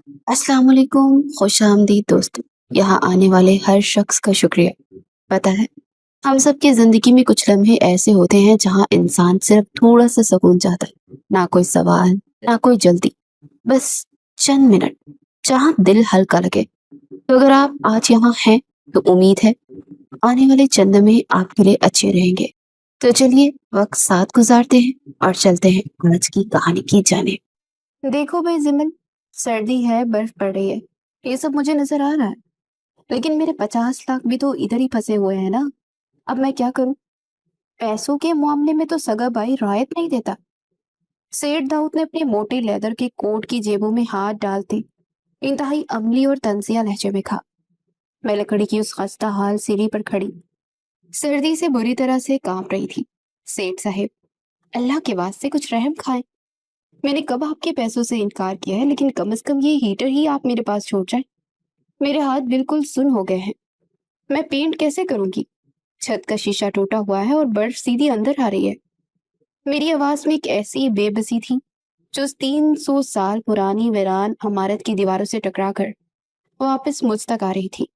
अस्सलाम वालेकुम, खुश आमदीद दोस्तों। यहाँ आने वाले हर शख्स का शुक्रिया। पता है, हम सबकी ज़िंदगी में कुछ लम्हे ऐसे होते हैं जहाँ इंसान सिर्फ थोड़ा-सा सुकून चाहता है। ना कोई सवाल, ना कोई जल्दी, बस चंद मिनट, जहाँ दिल हल्का लगे। तो अगर आप आज यहाँ हैं, तो उम्मीद है आने वाले चंद लम्हे आपके लिए अच्छे रहेंगे। तो चलिए वक्त साथ गुजारते हैं और चलते हैं आज की कहानी की जानिब। देखो भाई जिमन, सर्दी है, बर्फ पड़ रही है, ये सब मुझे नजर आ रहा है। लेकिन मेरे 50 लाख भी तो इधर ही फंसे हुए हैं ना। अब मैं क्या करूं? पैसों के मामले में तो सगा भाई रायत नहीं देता। सेठ दाऊद ने अपने मोटे लेदर के कोट की जेबों में हाथ डालते इंतहाई अमली और तंजिया लहजे में कहा। मैं लकड़ी की उस खस्ता हाल सीढ़ी पर खड़ी सर्दी से बुरी तरह से कांप रही थी। सेठ साहब, अल्लाह के वास्ते कुछ रहम खाए। मैंने कब आपके पैसों से इनकार किया है, लेकिन कम से कम ये हीटर ही आप मेरे पास छोड़ जाए। मेरे हाथ बिल्कुल सुन हो गए हैं। मैं पेंट कैसे करूंगी? छत का शीशा टूटा हुआ है और बर्फ सीधी अंदर आ रही है। मेरी आवाज में एक ऐसी बेबसी थी जो उस 300 साल पुरानी वीरान इमारत की दीवारों से टकराकर वापस मुझ तक आ रही थी।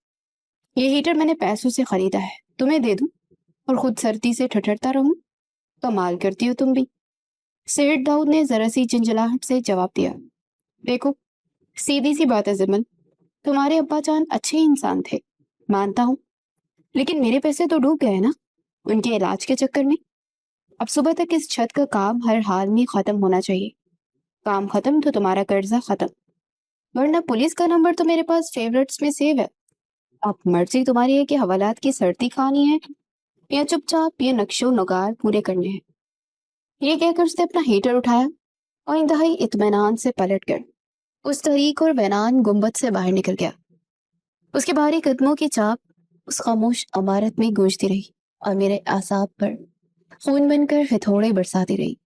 ये हीटर मैंने पैसों से खरीदा है, तुम्हें दे दूं और खुद सर्दी से ठठरता रहूं? कमाल करती हो तुम भी। सेठ दाऊद ने जरा सी झंझलाहट से जवाब दिया। देखो, सीधी सी बात है जिमन, तुम्हारे अब्बा जान अच्छे इंसान थे, मानता हूँ, लेकिन मेरे पैसे तो डूब गए ना उनके इलाज के चक्कर में। अब सुबह तक इस छत का काम हर हाल में खत्म होना चाहिए। काम खत्म तो तुम्हारा कर्जा खत्म, वरना पुलिस का नंबर तो मेरे पास फेवरेट्स में सेव है। अब मर्जी तुम्हारी है कि हवालात की सर्दी खानी है या चुपचाप ये नक्शो नगार पूरे करने हैं। ये कहकर उसने अपना हीटर उठाया और इंतहाई इत्मीनान से पलट कर उस तरीक और वैनान गुंबद से बाहर निकल गया। उसके भारी कदमों की चाप उस खामोश इमारत में गूंजती रही और मेरे आसाब पर खून बनकर हथौड़े बरसाती रही।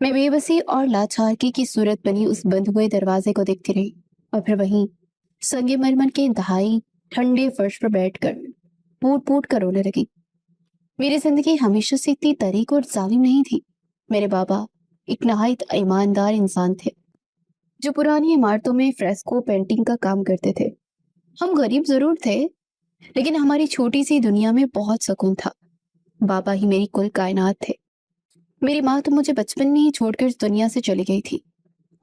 मैं बेबसी और लाचारगी की सूरत बनी उस बंद हुए दरवाजे को देखती रही और फिर वहीं संगमरमर के इंतहाई ठंडे फर्श पर बैठकर फूट फूट कर रोने लगी। मेरी जिंदगी हमेशा से इतनी तरीक और जालिम नहीं थी। मेरे बाबा एक नहायत ईमानदार इंसान थे जो पुरानी इमारतों में फ्रेस्को पेंटिंग का काम करते थे। हम गरीब जरूर थे, लेकिन हमारी छोटी सी दुनिया में बहुत सुकून था। बाबा ही मेरी कुल कायनात थे। मेरी माँ तो मुझे बचपन में ही छोड़कर इस दुनिया से चली गई थी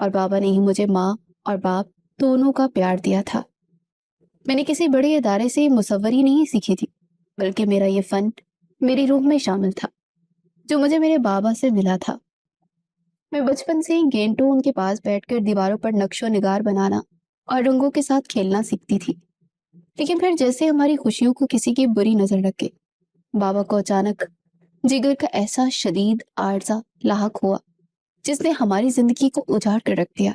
और बाबा ने ही मुझे माँ और बाप दोनों का प्यार दिया था। मैंने किसी बड़े इदारे से मुसव्वरी नहीं सीखी थी, बल्कि मेरा ये फन मेरी रूह में शामिल था, जो मुझे मेरे बाबा से मिला था। मैं बचपन से ही घंटों उनके पास बैठकर दीवारों पर नक्शो निगार बनाना और रंगों के साथ खेलना सीखती थी। लेकिन फिर जैसे हमारी खुशियों को किसी की बुरी नजर लग गई, बाबा को अचानक जिगर का ऐसा शदीद आर्जा लाहक हुआ जिसने हमारी जिंदगी को उजाड़ कर रख दिया।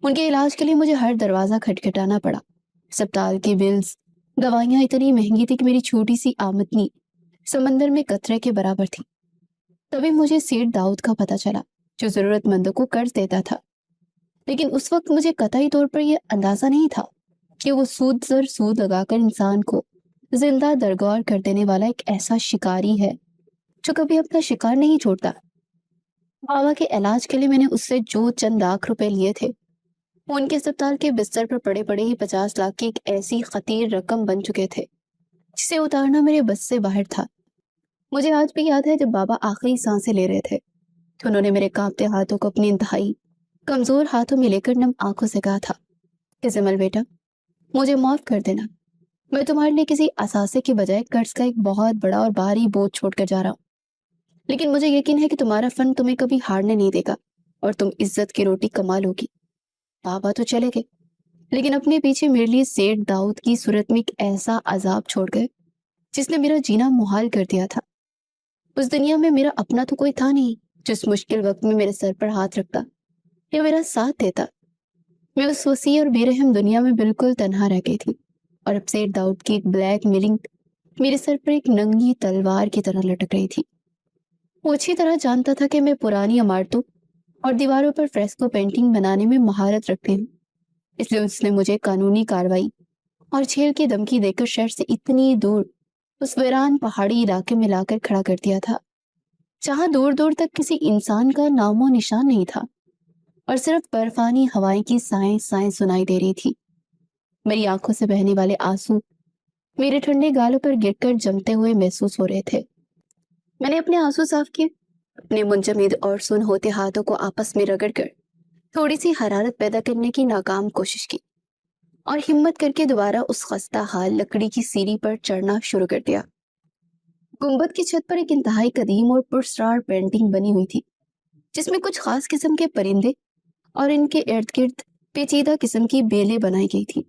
उनके इलाज के लिए मुझे हर दरवाजा खटखटाना पड़ा। अस्पताल के बिल्स, दवाइयां इतनी महंगी थी कि मेरी छोटी सी आमदनी समंदर में कतरे के बराबर थी। तभी मुझे सेठ दाऊद का पता चला, जो जरूरतमंदों को कर्ज देता था। लेकिन उस वक्त मुझे कतई तौर पर यह अंदाजा नहीं था कि वो सूद सर सूद लगाकर इंसान को जिंदा दरगोर कर देने वाला एक ऐसा शिकारी है जो कभी अपना शिकार नहीं छोड़ता। बाबा के इलाज के लिए मैंने उससे जो चंद लाख रुपए लिए थे, वो उनके अस्पताल के बिस्तर पर पड़े पड़े ही 50 लाख की एक ऐसी खतीर रकम बन चुके थे जिसे उतारना मेरे बस से बाहर था। मुझे आज भी याद है, जब बाबा आखिरी सांसें ले रहे थे तो उन्होंने मेरे कांपते हाथों को अपनी इंतहाई कमजोर हाथों में लेकर नम आंखों से कहा था कि जमल बेटा, मुझे माफ कर देना। मैं तुम्हारे लिए किसी असासे के बजाय कर्ज का एक बहुत बड़ा और भारी बोझ छोड़कर जा रहा हूँ। लेकिन मुझे यकीन है कि तुम्हारा फन तुम्हें कभी हारने नहीं देगा और तुम इज्जत की रोटी कमा लोगी। बाबा तो चले गए, लेकिन अपने पीछे मेरे लिए सेठ दाऊद की सूरत में एक ऐसा अजाब छोड़ गए जिसने मेरा जीना मुहाल कर दिया था। उस दुनिया में मेरा अपना तो कोई था नहीं जो इस मुश्किल वक्त में मेरे सर पर हाथ रखता या मेरा साथ देता। मैं उस वसी और बेरहम दुनिया में बिल्कुल तन्हा रह गई थी और अब सेठ दाऊद की एक ब्लैक मिलिंग मेरे सर पर एक नंगी तलवार की तरह लटक रही थी। वो अच्छी तरह जानता था कि मैं पुरानी इमारतों और दीवारों पर फ्रेस्को पेंटिंग बनाने में महारत रखती हूँ, इसलिए उसने मुझे कानूनी कार्रवाई और जेल की धमकी देकर शहर से इतनी दूर उस वीरान पहाड़ी इलाके में लाकर खड़ा कर दिया था, जहां दूर दूर तक किसी इंसान का नामो निशान नहीं था। और सिर्फ बर्फानी हवाएं की साएं साएं सुनाई दे रही थी। मेरी आंखों से बहने वाले आंसू मेरे ठंडे गालों पर गिरकर जमते हुए महसूस हो रहे थे। मैंने अपने आंसू साफ किए, अपने मुंजमद और सुन होते हाथों को आपस में रगड़कर थोड़ी सी हरारत पैदा करने की नाकाम कोशिश की और हिम्मत करके दोबारा उस खस्ता हाल लकड़ी की सीढ़ी पर चढ़ना शुरू कर दिया। गुंबद की छत पर एक इंतहाई कदीम और पुरस्कार पेंटिंग बनी हुई थी, जिसमें कुछ खास किस्म के परिंदे और इनके इर्द गिर्द पेचीदा किस्म की बेलें बनाई गई थी।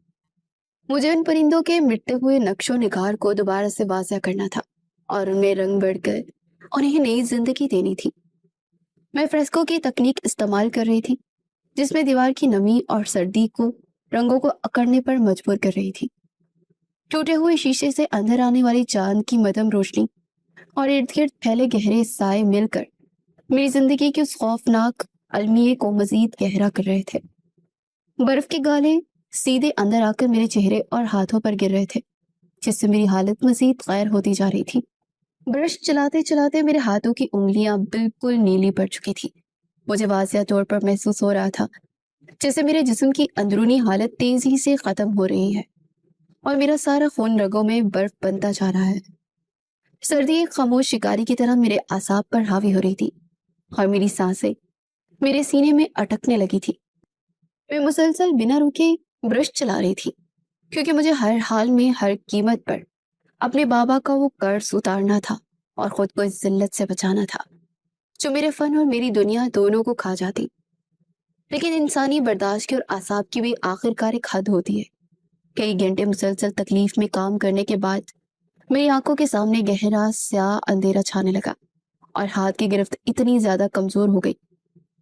मुझे उन परिंदों के मिटते हुए नक्शो निगार को दोबारा से वाज़ा करना था और उनमें रंग बढ़कर उन्हें नई जिंदगी देनी थी। मैं फ्रेस्को की तकनीक इस्तेमाल कर रही थी, जिसमें दीवार की नमी और सर्दी को रंगों को अकड़ने पर मजबूर कर रही थी। टूटे हुए शीशे से अंदर आने वाली चांद की मध्यम रोशनी और इर्द गिर्द फैले गहरे साए मिलकर मेरी जिंदगी के उस खौफनाक अलमिये को मजीद गहरा कर रहे थे। बर्फ के गाले सीधे अंदर आकर मेरे चेहरे और हाथों पर गिर रहे थे, जिससे मेरी हालत मजीद गैर होती जा रही थी। ब्रश चलाते चलाते मेरे हाथों की उंगलियां बिल्कुल नीली पड़ चुकी थी। मुझे वाज़िया तौर पर महसूस हो रहा था जैसे मेरे जिस्म की अंदरूनी हालत तेजी से खत्म हो रही है और मेरा सारा खून रगों में बर्फ बनता जा रहा है। सर्दी एक खामोश शिकारी की तरह मेरे आसाब पर हावी हो रही थी और मेरी सांसें मेरे सीने में अटकने लगी थी। मैं मुसलसल बिना रुके ब्रश चला रही थी, क्योंकि मुझे हर हाल में हर कीमत पर अपने बाबा का वो कर्ज उतारना था और खुद को इस जिल्लत से बचाना था जो मेरे फन और मेरी दुनिया दोनों को खा जाती। लेकिन इंसानी बर्दाश्त की और आसाब की भी आखिरकार एक हद होती है। कई घंटे मुसलसल तकलीफ में काम करने के बाद मेरी आंखों के सामने गहरा स्याह अंधेरा छाने लगा और हाथ की गिरफ्त इतनी ज्यादा कमजोर हो गई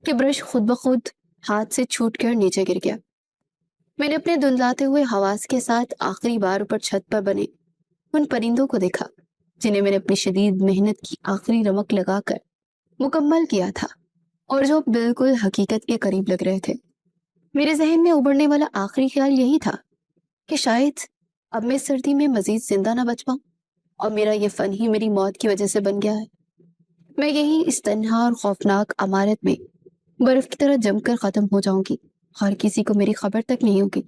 कि ब्रश खुद ब खुद हाथ से छूटकर नीचे गिर गया। मैंने अपने धुंधलाते हुए हवास के साथ आखिरी बार ऊपर छत पर बने उन परिंदों को देखा जिन्हें मैंने अपनी शदीद मेहनत की आखिरी रमक लगाकर मुकम्मल किया था और जो बिल्कुल हकीकत के करीब लग रहे थे। मेरे जहन में उभरने वाला आखिरी ख्याल यही था कि शायद अब मैं सर्दी में मजीद जिंदा ना बच पाऊं और मेरा ये फन ही मेरी मौत की वजह से बन गया है। मैं यही इस तन्हा और खौफनाक अमारत में बर्फ की तरह जमकर खत्म हो जाऊंगी और किसी को मेरी खबर तक नहीं होगी।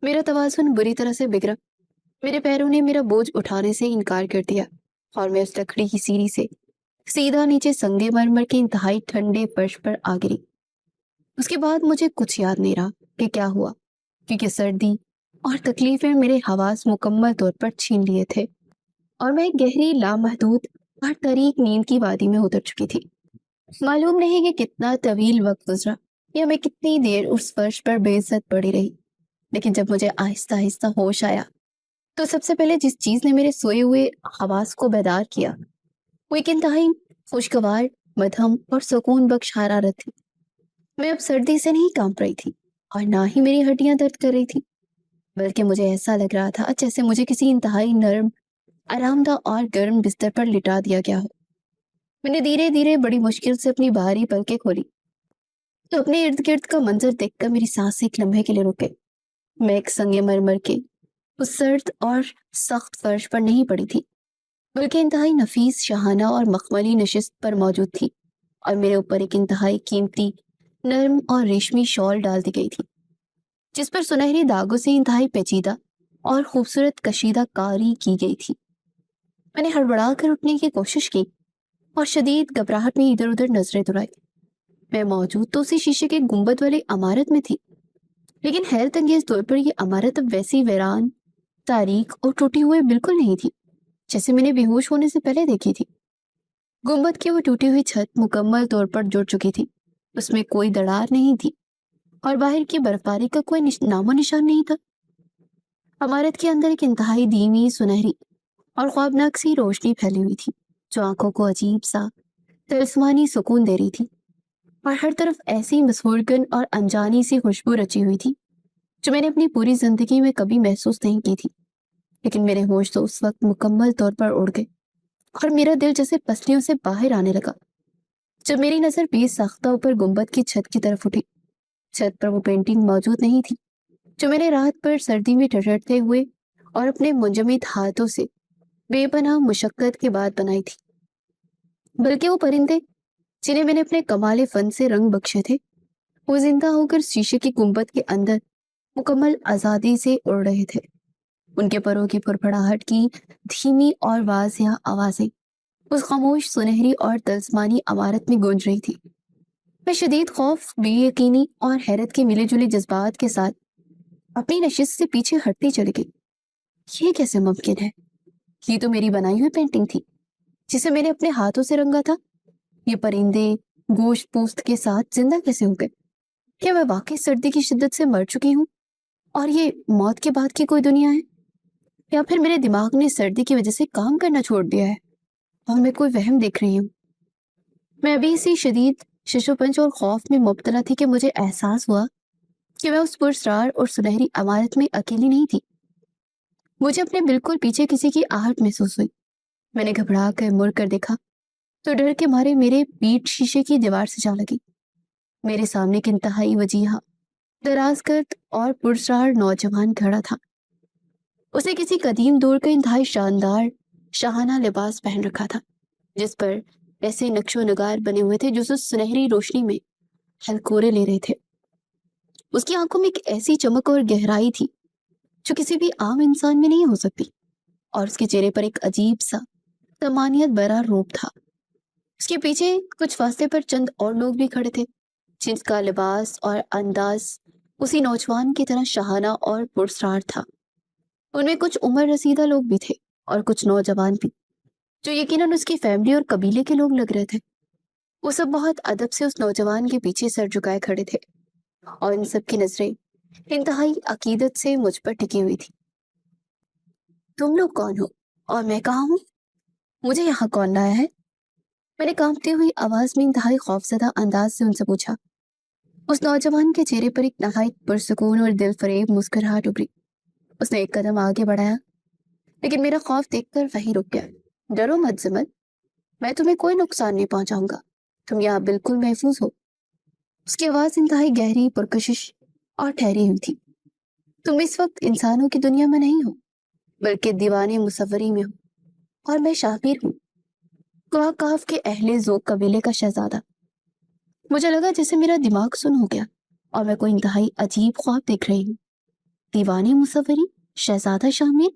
मेरा तवाज़ुन बुरी तरह से बिगड़ा। मेरे पैरों ने मेरा बोझ उठाने से इनकार कर दिया और मैं उस लकड़ी की सीढ़ी से सीधा नीचे संगे मरमर के इंतहाई ठंडे फर्श पर आ गिरी। उसके बाद मुझे कुछ याद नहीं रहा कि क्या हुआ, क्योंकि सर्दी और तकलीफें मेरे हवास मुकम्मल तौर पर छीन लिए थे और मैं एक गहरी लामहदूद और तरीक नींद की वादी में उतर चुकी थी। मालूम नहीं कि कितना तवील वक्त गुजरा या मैं कितनी देर उस फर्श पर बेइज्जत पड़ी रही, लेकिन जब मुझे आहिस्ता आहिस्ता होश आया तो सबसे पहले जिस चीज ने मेरे सोए हुए हवास को बेदार किया वो एक इंतहाई खुशगवार, मध्यम और सुकून बख्श हरारत थी। मैं अब सर्दी से नहीं कांप रही थी और ना ही मेरी हड्डियां दर्द कर रही थी, बल्कि मुझे ऐसा लग रहा था जैसे मुझे किसी इंतहाई नरम, आरामदा और गर्म बिस्तर पर लिटा दिया गया हो। मैंने धीरे धीरे बड़ी मुश्किल से अपनी बाहरी पलकें खोली तो अपने इर्द गिर्द का मंजर देखकर मेरी सांसें एक लम्हे के लिए रुक गई। मैं एक संगे मरमर के उस सर्द और सख्त फर्श पर नहीं पड़ी थी, बल्कि इंतहाई नफीस, शाहाना और मखमली नशिस्त पर मौजूद थी और मेरे ऊपर एक इंतहाई कीमती, नरम और रेशमी शॉल डाल दी गई थी, जिस पर सुनहरी दागों से इंतहाई पेचीदा और खूबसूरत कशीदा कारी की गई थी। मैंने हड़बड़ा कर उठने की कोशिश की और शदीद घबराहट में इधर उधर नजरें दौड़ाई। मैं मौजूद तो उसी शीशे के गुंबद वाली इमारत में थी, लेकिन हैरत अंगेज तौर पर यह इमारत अब वैसी वीरान, तारीख और टूटी हुई बिल्कुल नहीं थी जैसे मैंने बेहोश होने से पहले देखी थी। गुंबद की वो टूटी हुई छत मुकम्मल तौर पर जुड़ चुकी थी, उसमें कोई दरार नहीं थी और बाहर की बर्फबारी का कोई नामो निशान नहीं था। इमारत के अंदर एक इंतहाई धीमी, सुनहरी और ख्वाबनाक सी रोशनी फैली हुई थी जो आंखों को अजीब सा तिलस्मानी सुकून दे रही थी और हर तरफ ऐसी मसहूरगन और अनजानी सी खुशबू रची हुई थी जो मैंने अपनी पूरी जिंदगी में कभी महसूस नहीं की थी। लेकिन मेरे होश तो उस वक्त मुकम्मल तौर पर उड़ गए और मेरा दिल जैसे पसलियों से बाहर आने लगा जब मेरी नजर बेसाख्ता ऊपर गुंबद की छत की तरफ उठी। छत पर वो पेंटिंग मौजूद नहीं थी जो मैंने रात पर सर्दी में टटरते हुए और अपने मुंजमद हाथों से बेपनाह मुशक्कत के बाद बनाई थी, बल्कि वो परिंदे जिन्हें मैंने अपने कमाले फन से रंग बख्शे थे वो जिंदा होकर शीशे की गुंबद के अंदर मुकम्मल आजादी से उड़ रहे थे। उनके परों की फड़फड़ाहट की धीमी और वाज़िया आवाजें उस खामोश सुनहरी और तल्स्मानी इमारत में गूंज रही थी। मैं शदीद खौफ, बेयकीनी और हैरत के मिले जुले जज्बात के साथ अपनी नशिस्त से पीछे हटती चली गई। ये कैसे मुमकिन है? ये तो मेरी बनाई हुई पेंटिंग थी जिसे मैंने अपने हाथों से रंगा था। ये परिंदे गोश्त पोस्त के साथ जिंदा कैसे हो गए? क्या मैं वाकई सर्दी की शिद्दत से मर चुकी हूँ और ये मौत के बाद की कोई दुनिया है, या फिर मेरे दिमाग ने सर्दी की वजह से काम करना छोड़ दिया है और मैं कोई वहम देख रही हूँ? मैं अभी इसी शदीद शिशोपंच और खौफ में मुब्तला थी कि मुझे एहसास हुआ कि मैं उस पुरस्कार और सुनहरी इमारत में अकेली नहीं थी। मुझे अपने बिल्कुल पीछे किसी की आहट महसूस हुई। मैंने घबरा कर मुड़ कर देखा तो डर के मारे मेरे पीठ शीशे की दीवार से जा लगी। मेरे सामने एक इंतहाई वजीहा, दराज कद और पुरस्कार नौजवान खड़ा था। उसने किसी कदीम दौर का इंतहाई शानदार शाहाना लिबास पहन रखा था जिस पर ऐसे नक्शो नगार बने हुए थे जो उस सुनहरी रोशनी में हलकोरे ले रहे थे। उसकी आंखों में एक ऐसी चमक और गहराई थी जो किसी भी आम इंसान में नहीं हो सकती, और उसके चेहरे पर एक अजीब सा तमानियत भरा रूप था। उसके पीछे कुछ फासले पर चंद और लोग भी खड़े थे जिनका लिबास और अंदाज उसी नौजवान की तरह शाहाना और पुरस्कार था। उनमें कुछ उम्र रसीदा लोग भी थे और कुछ नौजवान भी जो यकीनन उसकी फैमिली और कबीले के लोग लग रहे थे। वो सब बहुत अदब से उस नौजवान के पीछे सर झुकाए खड़े थे और इन सब की नजरें इंतहाई अकीदत से मुझ पर टिकी हुई थी। तुम लोग कौन हो और मैं कहाँ हूँ? मुझे यहाँ कौन लाया है? मैंने कांपती हुई आवाज में इंतहाई खौफजदा अंदाज से उनसे पूछा। उस नौजवान के चेहरे पर एक नहायत पुरसुकून और दिलफरेब मुस्कुराहट उभरी। उसने एक कदम आगे बढ़ाया लेकिन मेरा खौफ देखकर वहीं रुक गया। डरो मत जिमल, मैं तुम्हें कोई नुकसान नहीं पहुंचाऊंगा। तुम यहाँ बिल्कुल महफूज हो। उसकी आवाज इंतहाई गहरी, पुरकशिश और ठहरी हुई थी। तुम इस वक्त इंसानों की दुनिया में नहीं हो बल्कि दीवाने मुसव्वरी में हो, और मैं शाबिर हूँ, काफ के अहले ज़ोक कबीले का शहजादा। मुझे लगा जैसे मेरा दिमाग सुन हो गया और मैं कोई इंतहाई अजीब ख्वाब देख रही हूँ। दीवानी मुसव्वरी, शहजादा शामिर,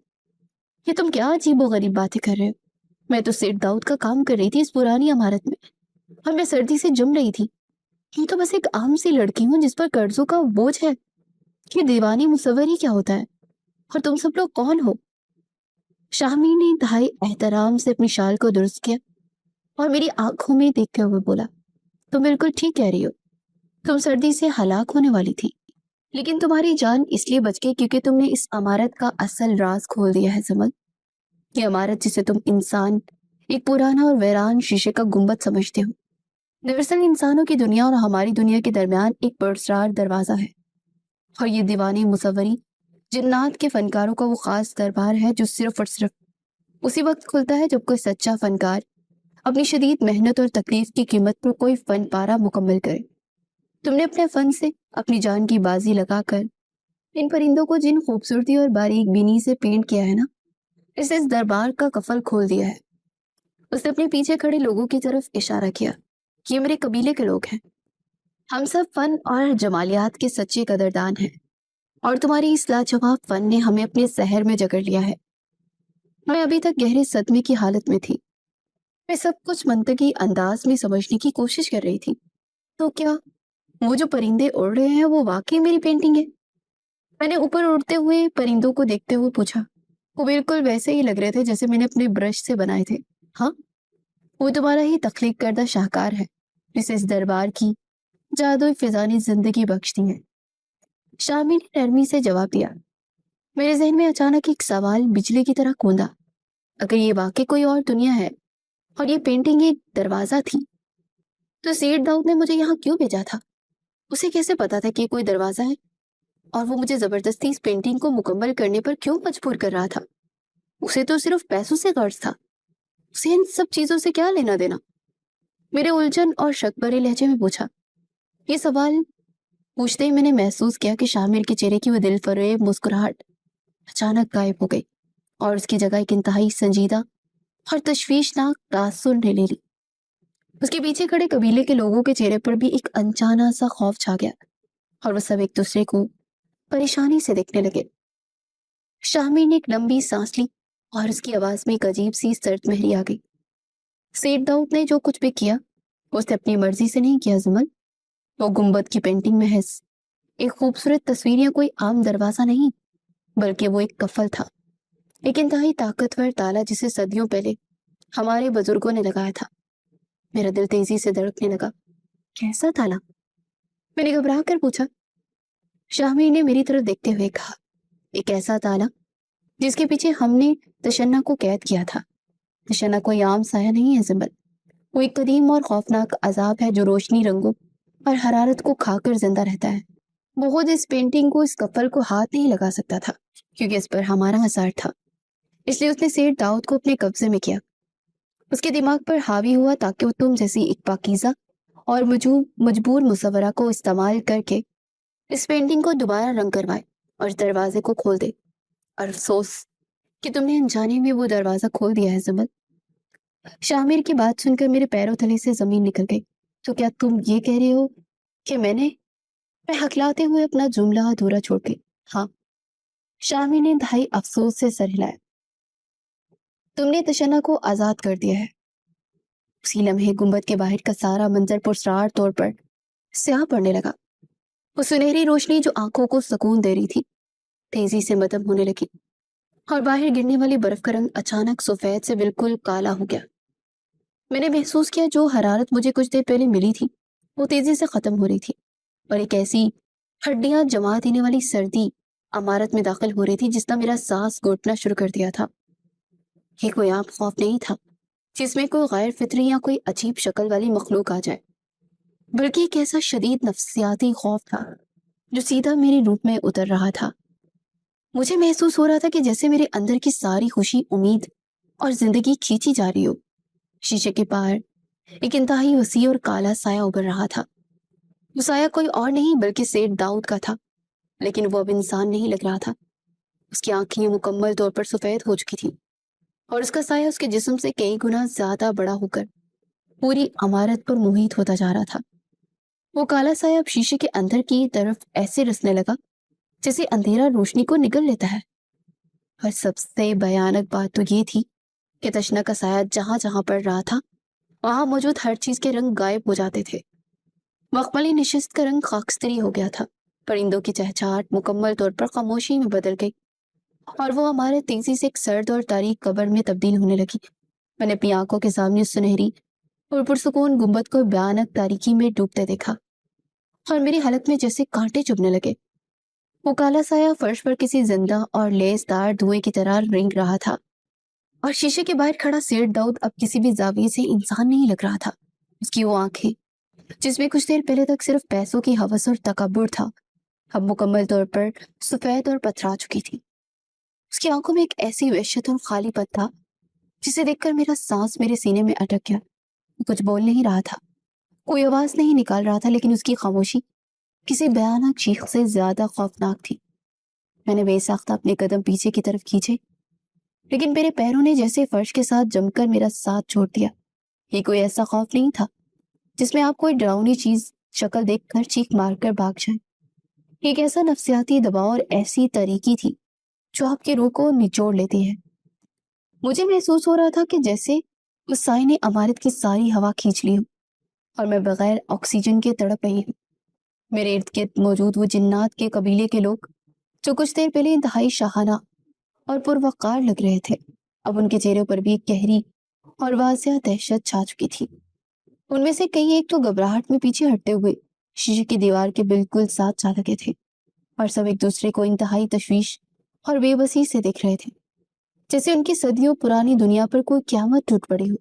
ये तुम क्या अजीब व गरीब बातें कर रहे हो? मैं तो सेठ दाऊद का काम कर रही थी इस पुरानी इमारत में और मैं सर्दी से जम रही थी। ये तो बस एक आम सी लड़की हूँ जिस पर कर्जों का बोझ है। ये दीवानी मुसव्वरी क्या होता है और तुम सब लोग कौन हो? शामिर ने इंतहाई एहतराम से अपनी शाल को दुरुस्त किया और मेरी आंखों में देखते हुए बोला, तुम बिल्कुल ठीक कह रही हो। तुम सर्दी से हलाक होने वाली थी लेकिन तुम्हारी जान इसलिए बच गई क्योंकि तुमने इस इमारत का असल राज खोल दिया है जमल। ये इमारत जिसे तुम इंसान एक पुराना और वीरान शीशे का गुंबद समझते हो, दरअसल इंसानों की दुनिया और हमारी दुनिया के दरमियान एक पुरस्कार दरवाजा है। और ये दीवानी मुसव्वरी जिन्नात के फनकारों का वो खास दरबार है जो सिर्फ और सिर्फ उसी वक्त खुलता है जब कोई सच्चा फनकार अपनी शदीद मेहनत और तकलीफ की कीमत पर कोई फन पारा मुकम्मल करे। तुमने अपने फन से अपनी जान की बाजी लगाकर इन परिंदों को जिन खूबसूरती और बारीक बीनी से पेंट किया है ना, इसने इस दरबार का कफल खोल दिया है। उसने अपने पीछे खड़े लोगों की तरफ इशारा किया। ये मेरे कबीले के लोग हैं। हम सब फन और जमालियात के सच्चे कदरदान हैं और तुम्हारी इस लाजवाब फन ने हमें अपने शहर में जकड़ लिया है। मैं अभी तक गहरे सदमे की हालत में थी। मैं सब कुछ मंतकी अंदाज में समझने की कोशिश कर रही थी। तो क्या वो जो परिंदे उड़ रहे हैं वो वाकई मेरी पेंटिंग है? मैंने ऊपर उड़ते हुए परिंदों को देखते हुए पूछा। वो बिल्कुल वैसे ही लग रहे थे जैसे मैंने अपने ब्रश से बनाए थे। हाँ, वो तुम्हारा ही तख्लीक करदा शाहकार है जिसे इस दरबार की जादुई फिजा ने जिंदगी बख्श दी है। शामी ने नरमी से जवाब दिया। मेरे जहन में अचानक एक सवाल बिजली की तरह कूदा। अगर ये वाकई कोई और दुनिया है और ये पेंटिंग एक दरवाजा थी, तो सेठ दाऊद ने मुझे यहाँ क्यों भेजा था? उसे कैसे पता था कि ये कोई दरवाजा है और वो मुझे जबरदस्ती इस पेंटिंग को मुकम्मल करने पर क्यों मजबूर कर रहा था? उसे तो सिर्फ पैसों से गर्ज था। उसे इन सब चीजों से क्या लेना देना? मेरे उलझन और शक भरे लहजे में पूछा। ये सवाल पूछते ही मैंने महसूस किया कि शामिर के चेहरे की वो दिलफरेब मुस्कुराहट अचानक गायब हो गई और उसकी जगह एक इंतहाई संजीदा और तशवीशनाक तासुर ने ले ली। اس کے پیچھے کھڑے قبیلے کے لوگوں کے چہرے پر بھی ایک انجانا سا خوف چھا گیا اور وہ سب ایک دوسرے کو پریشانی سے دیکھنے لگے۔ شامر نے ایک لمبی سانس لی اور اس کی آواز میں ایک عجیب سی سرد مہری آ گئی۔ سیٹ داؤد نے جو کچھ بھی کیا اس نے اپنی مرضی سے نہیں کیا زمن۔ وہ گنبد کی پینٹنگ محض ایک خوبصورت تصویر یا کوئی عام دروازہ نہیں، بلکہ وہ ایک کفل تھا، ایک انتہائی طاقتور تالا جسے صدیوں پہلے ہمارے بزرگوں نے لگایا تھا۔ میرا دل تیزی سے دھڑکنے لگا۔ کیسا تالا؟ میں نے گھبرا کر پوچھا۔ شامر نے میری طرف دیکھتے ہوئے کہا، ایک ایسا تالا جس کے پیچھے ہم نے تشنہ کو قید کیا تھا۔ تشنہ کوئی عام سایہ نہیں ہے زمن، وہ ایک قدیم اور خوفناک عذاب ہے جو روشنی، رنگوں اور حرارت کو کھا کر زندہ رہتا ہے۔ وہ خود اس پینٹنگ کو، اس کفل کو ہاتھ نہیں لگا سکتا تھا کیونکہ اس پر ہمارا اثر تھا، اس لیے اس نے سیٹ داؤد کو اپنے قبضے میں کیا، اس کے دماغ پر حاوی ہوا تاکہ وہ تم جیسی ایک پاکیزہ اور مجبور مصورہ کو استعمال کر کے اس پینٹنگ کو دوبارہ رنگ کروائے اور اس دروازے کو کھول دے۔ اور افسوس کہ تم نے انجانے میں وہ دروازہ کھول دیا ہے زمن۔ شامر کی بات سن کر میرے پیروں تلے سے زمین نکل گئی۔ تو کیا تم یہ کہہ رہے ہو کہ میں ہکلاتے ہوئے اپنا جملہ ادھورا چھوڑ گئی۔ ہاں، شامر نے انتہائی افسوس سے سر ہلایا۔ تم نے تشنہ کو آزاد کر دیا ہے۔ اسی لمحے گنبد کے باہر کا سارا منظر پرسرار طور پر سیاہ پڑنے لگا۔ وہ سنہری روشنی جو آنکھوں کو سکون دے رہی تھی تیزی سے مدھم ہونے لگی اور باہر گرنے والی برف کا رنگ اچانک سفید سے بالکل کالا ہو گیا۔ میں نے محسوس کیا جو حرارت مجھے کچھ دیر پہلے ملی تھی وہ تیزی سے ختم ہو رہی تھی اور ایک ایسی ہڈیاں جما دینے والی سردی عمارت میں داخل ہو رہی تھی جس نے میرا سانس گھٹنا شروع کر دیا تھا۔ یہ کوئی عام خوف نہیں تھا جس میں کوئی غیر فطری یا کوئی عجیب شکل والی مخلوق آ جائے، بلکہ ایک ایسا شدید نفسیاتی خوف تھا جو سیدھا میری روح میں اتر رہا تھا۔ مجھے محسوس ہو رہا تھا کہ جیسے میرے اندر کی ساری خوشی، امید اور زندگی کھینچی جا رہی ہو۔ شیشے کے پار ایک انتہائی وسیع اور کالا سایہ ابھر رہا تھا۔ وہ سایہ کوئی اور نہیں بلکہ سیٹ داؤد کا تھا، لیکن وہ اب انسان نہیں لگ رہا تھا۔ اس کی آنکھیں مکمل طور پر سفید ہو چکی تھیں اور اس کا سایہ اس کے جسم سے کئی گنا زیادہ بڑا ہو کر پوری عمارت پر محیط ہوتا جا رہا تھا۔ وہ کالا سایہ اب شیشے کے اندر کی طرف ایسے رسنے لگا جیسے اندھیرا روشنی کو نگل لیتا ہے۔ اور سب سے بھیانک بات تو یہ تھی کہ تشنہ کا سایہ جہاں جہاں پڑ رہا تھا وہاں موجود ہر چیز کے رنگ غائب ہو جاتے تھے۔ مخملی نشست کا رنگ خاکستری ہو گیا تھا، پرندوں کی چہچہاٹ مکمل طور پر خاموشی میں بدل گئی اور وہ ہمارے تیزی سے ایک سرد اور تاریک قبر میں تبدیل ہونے لگی۔ میں نے اپنی آنکھوں کے سامنے سنہری اور پرسکون گنبد کو بھیانک تاریکی میں ڈوبتے دیکھا اور میری حلق میں جیسے کانٹے چبھنے لگے۔ وہ کالا سایہ فرش پر کسی زندہ اور لیس دار دھوئے کی طرح رینگ رہا تھا اور شیشے کے باہر کھڑا سیٹ داؤد اب کسی بھی زاویے سے انسان نہیں لگ رہا تھا۔ اس کی وہ آنکھیں جس میں کچھ دیر پہلے تک صرف پیسوں کی ہوس اور تکبر تھا اب مکمل طور پر سفید اور پتھرا چکی تھی۔ اس کی آنکھوں میں ایک ایسی وحشت اور خالی پن تھا جسے دیکھ کر میرا سانس میرے سینے میں اٹک گیا۔ وہ کچھ بول نہیں رہا تھا، کوئی آواز نہیں نکال رہا تھا، لیکن اس کی خاموشی کسی بھیانک چیخ سے زیادہ خوفناک تھی۔ میں نے بے ساختہ اپنے قدم پیچھے کی طرف کھینچے، لیکن میرے پیروں نے جیسے فرش کے ساتھ جم کر میرا ساتھ چھوڑ دیا۔ یہ کوئی ایسا خوف نہیں تھا جس میں آپ کوئی ڈراؤنی چیز شکل دیکھ کر چیخ مار کر بھاگ جائیں۔ ایک ایسا نفسیاتی دباؤ اور ایسی تاریکی تھی جو آپ کی روح کو نچوڑ لیتی ہے۔ مجھے محسوس ہو رہا تھا کہ جیسے اس سائے نے عمارت کی ساری ہوا کھینچ لی ہو اور میں بغیر آکسیجن کے تڑپ رہی ہوں۔ میرے ارد گرد موجود وہ جنات کے قبیلے کے لوگ جو کچھ دیر پہلے انتہائی شاہانہ اور پروقار لگ رہے تھے، اب ان کے چہروں پر بھی ایک گہری اور واضح دہشت چھا چکی تھی۔ ان میں سے کئی ایک تو گھبراہٹ میں پیچھے ہٹتے ہوئے شیشے کی دیوار کے بالکل ساتھ جا لگے تھے اور سب ایک دوسرے کو انتہائی تشویش اور بے بسی سے دیکھ رہے تھے، جیسے ان کی صدیوں پرانی دنیا پر کوئی قیامت ٹوٹ پڑی ہو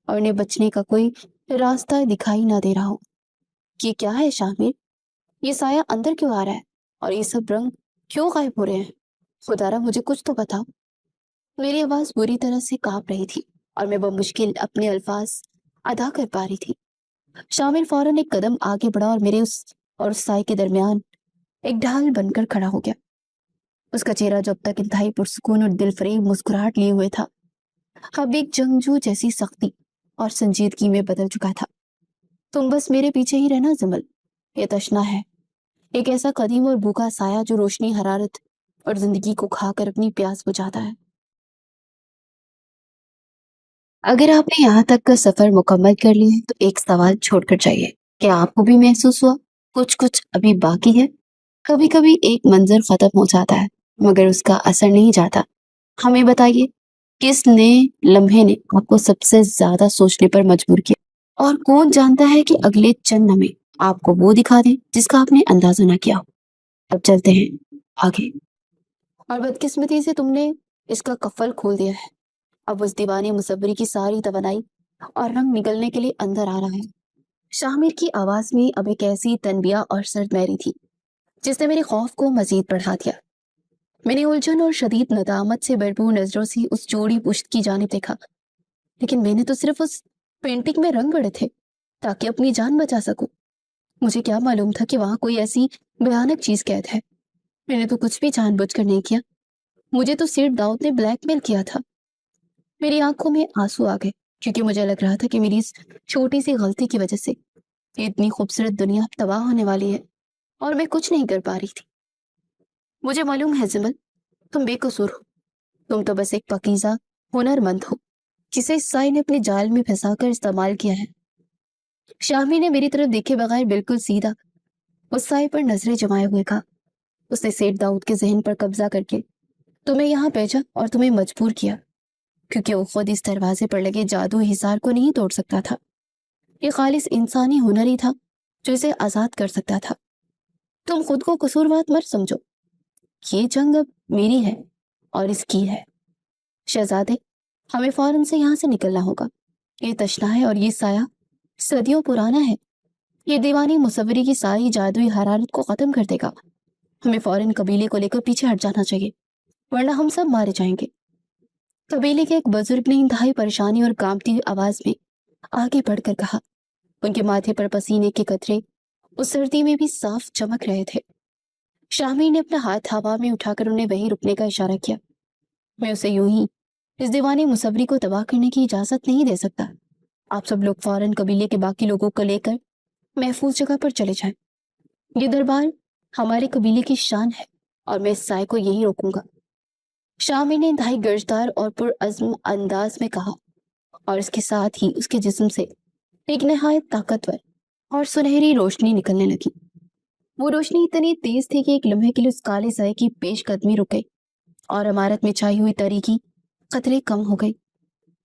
اور انہیں بچنے کا کوئی راستہ دکھائی نہ دے رہا ہو۔ یہ کیا ہے شامر؟ یہ سایہ اندر کیوں آ رہا ہے اور یہ سب رنگ کیوں غائب ہو رہے ہیں؟ خدا را مجھے کچھ تو بتاؤ۔ میری آواز بری طرح سے کانپ رہی تھی اور میں بمشکل اپنے الفاظ ادا کر پا رہی تھی۔ شامر فوراً ایک قدم آگے بڑھا اور میرے اس سائے کے درمیان ایک ڈھال بن کر کھڑا ہو گیا۔ اس کا چہرہ جو اب تک انتہائی پرسکون اور دل فریب مسکراہٹ لیے ہوئے تھا اب ایک جنگجو جیسی سختی اور سنجیدگی میں بدل چکا تھا۔ तुम बस मेरे पीछे ही रहना जमल। ये तशना है, एक ऐसा कदीम और भूखा साया जो रोशनी, हरारत और जिंदगी को खाकर अपनी प्यास बुझाता है। अगर आपने यहाँ तक का सफर मुकम्मल कर लिया है तो एक सवाल छोड़कर जाइए। क्या आपको भी महसूस हुआ कुछ कुछ अभी बाकी है? कभी कभी एक मंजर खत्म हो जाता है मगर उसका असर नहीं जाता। हमें बताइए, किस नए लम्हे ने आपको सबसे ज्यादा सोचने पर मजबूर किया, और कौन जानता है कि अगले चंद लम्हे आपको वो दिखा दें जिसका आपने अंदाजा ना किया हो। अब चलते हैं आगे। और बदकिस्मती से तुमने इसका कफल खोल दिया है। अब उस दीवाने मुसव्वरी की सारी तवनाई और रंग निकलने के लिए अंदर आ रहा है। शामिर की आवाज में अब एक ऐसी तनबिया और सर्द मैरी थी जिसने मेरे खौफ को मजीद बढ़ा दिया। मैंने उलझन और शदीद नदामत से भरपूर नजरों से उस जोड़ी पुश्त की जानिब देखा, लेकिन मैंने तो सिर्फ उस पेंटिंग में रंग भरे थे ताकि अपनी जान बचा सकूं। मुझे क्या मालूम था कि वहां कोई ऐसी भयानक चीज कैद है। मैंने तो कुछ भी जानबूझकर नहीं किया। मुझे तो सिर्फ दाऊद ने ब्लैकमेल किया था। मेरी आंखों में आंसू आ गए क्योंकि मुझे लग रहा था कि मेरी इस छोटी सी गलती की वजह से ये इतनी खूबसूरत दुनिया अब तबाह होने वाली है और मैं कुछ नहीं कर पा रही थी। मुझे मालूम है जिमल, तुम बेकसूर हो। तुम तो बस एक पकीजा हुनरमंद हो जिसे इस साई ने अपने जाल में फंसाकर इस्तेमाल किया है। शामी ने मेरी तरफ देखे बगैर बिल्कुल सीधा उस साई पर नजरें जमाए हुए कहा। उसने सेठ दाऊद के जहन पर कब्जा करके तुम्हें यहाँ भेजा और तुम्हें मजबूर किया, क्योंकि वो खुद इस दरवाजे पर लगे जादू हिसार को नहीं तोड़ सकता था। ये खालिस इंसानी हुनर ही था जो इसे आजाद कर सकता था। तुम खुद को कसूरवार मत समझो। ये जंग अब मेरी है और इसकी है। शहजादे, हमें फौरन से यहाँ से निकलना होगा। ये तशना है और ये साया सदियों पुराना है। ये दीवानी मुसव्वरी की सारी जादुई हरारत को खत्म कर देगा। हमें फौरन कबीले को लेकर पीछे हट जाना चाहिए, वरना हम सब मारे जाएंगे। कबीले के एक बुजुर्ग ने इंतहाई परेशानी और कांपती हुई आवाज में आगे बढ़कर कहा। उनके माथे पर पसीने के कतरे उस सर्दी में भी साफ चमक रहे थे। शामी ने अपना हाथ हवा में उठाकर उन्हें वहीं रुकने का इशारा किया। मैं उसे यूं ही इस दीवाने मुसव्वरी को तबाह करने की इजाजत नहीं दे सकता। आप सब लोग फौरन कबीले के बाकी लोगों को लेकर महफूज जगह पर चले जाएं। ये दरबार हमारे कबीले की शान है और मैं इस साय को यहीं रोकूंगा। शामी ने इंतहाई गर्जदार और पुरअज़्म अंदाज में कहा, और इसके साथ ही उसके जिस्म से एक नहायत ताकतवर और सुनहरी रोशनी निकलने लगी। वो रोशनी इतनी तेज थी कि एक लम्हे के लिए उस काले साए की पेशकदमी रुक गई और इमारत में छाई हुई तरी की खतरे कम हो गई।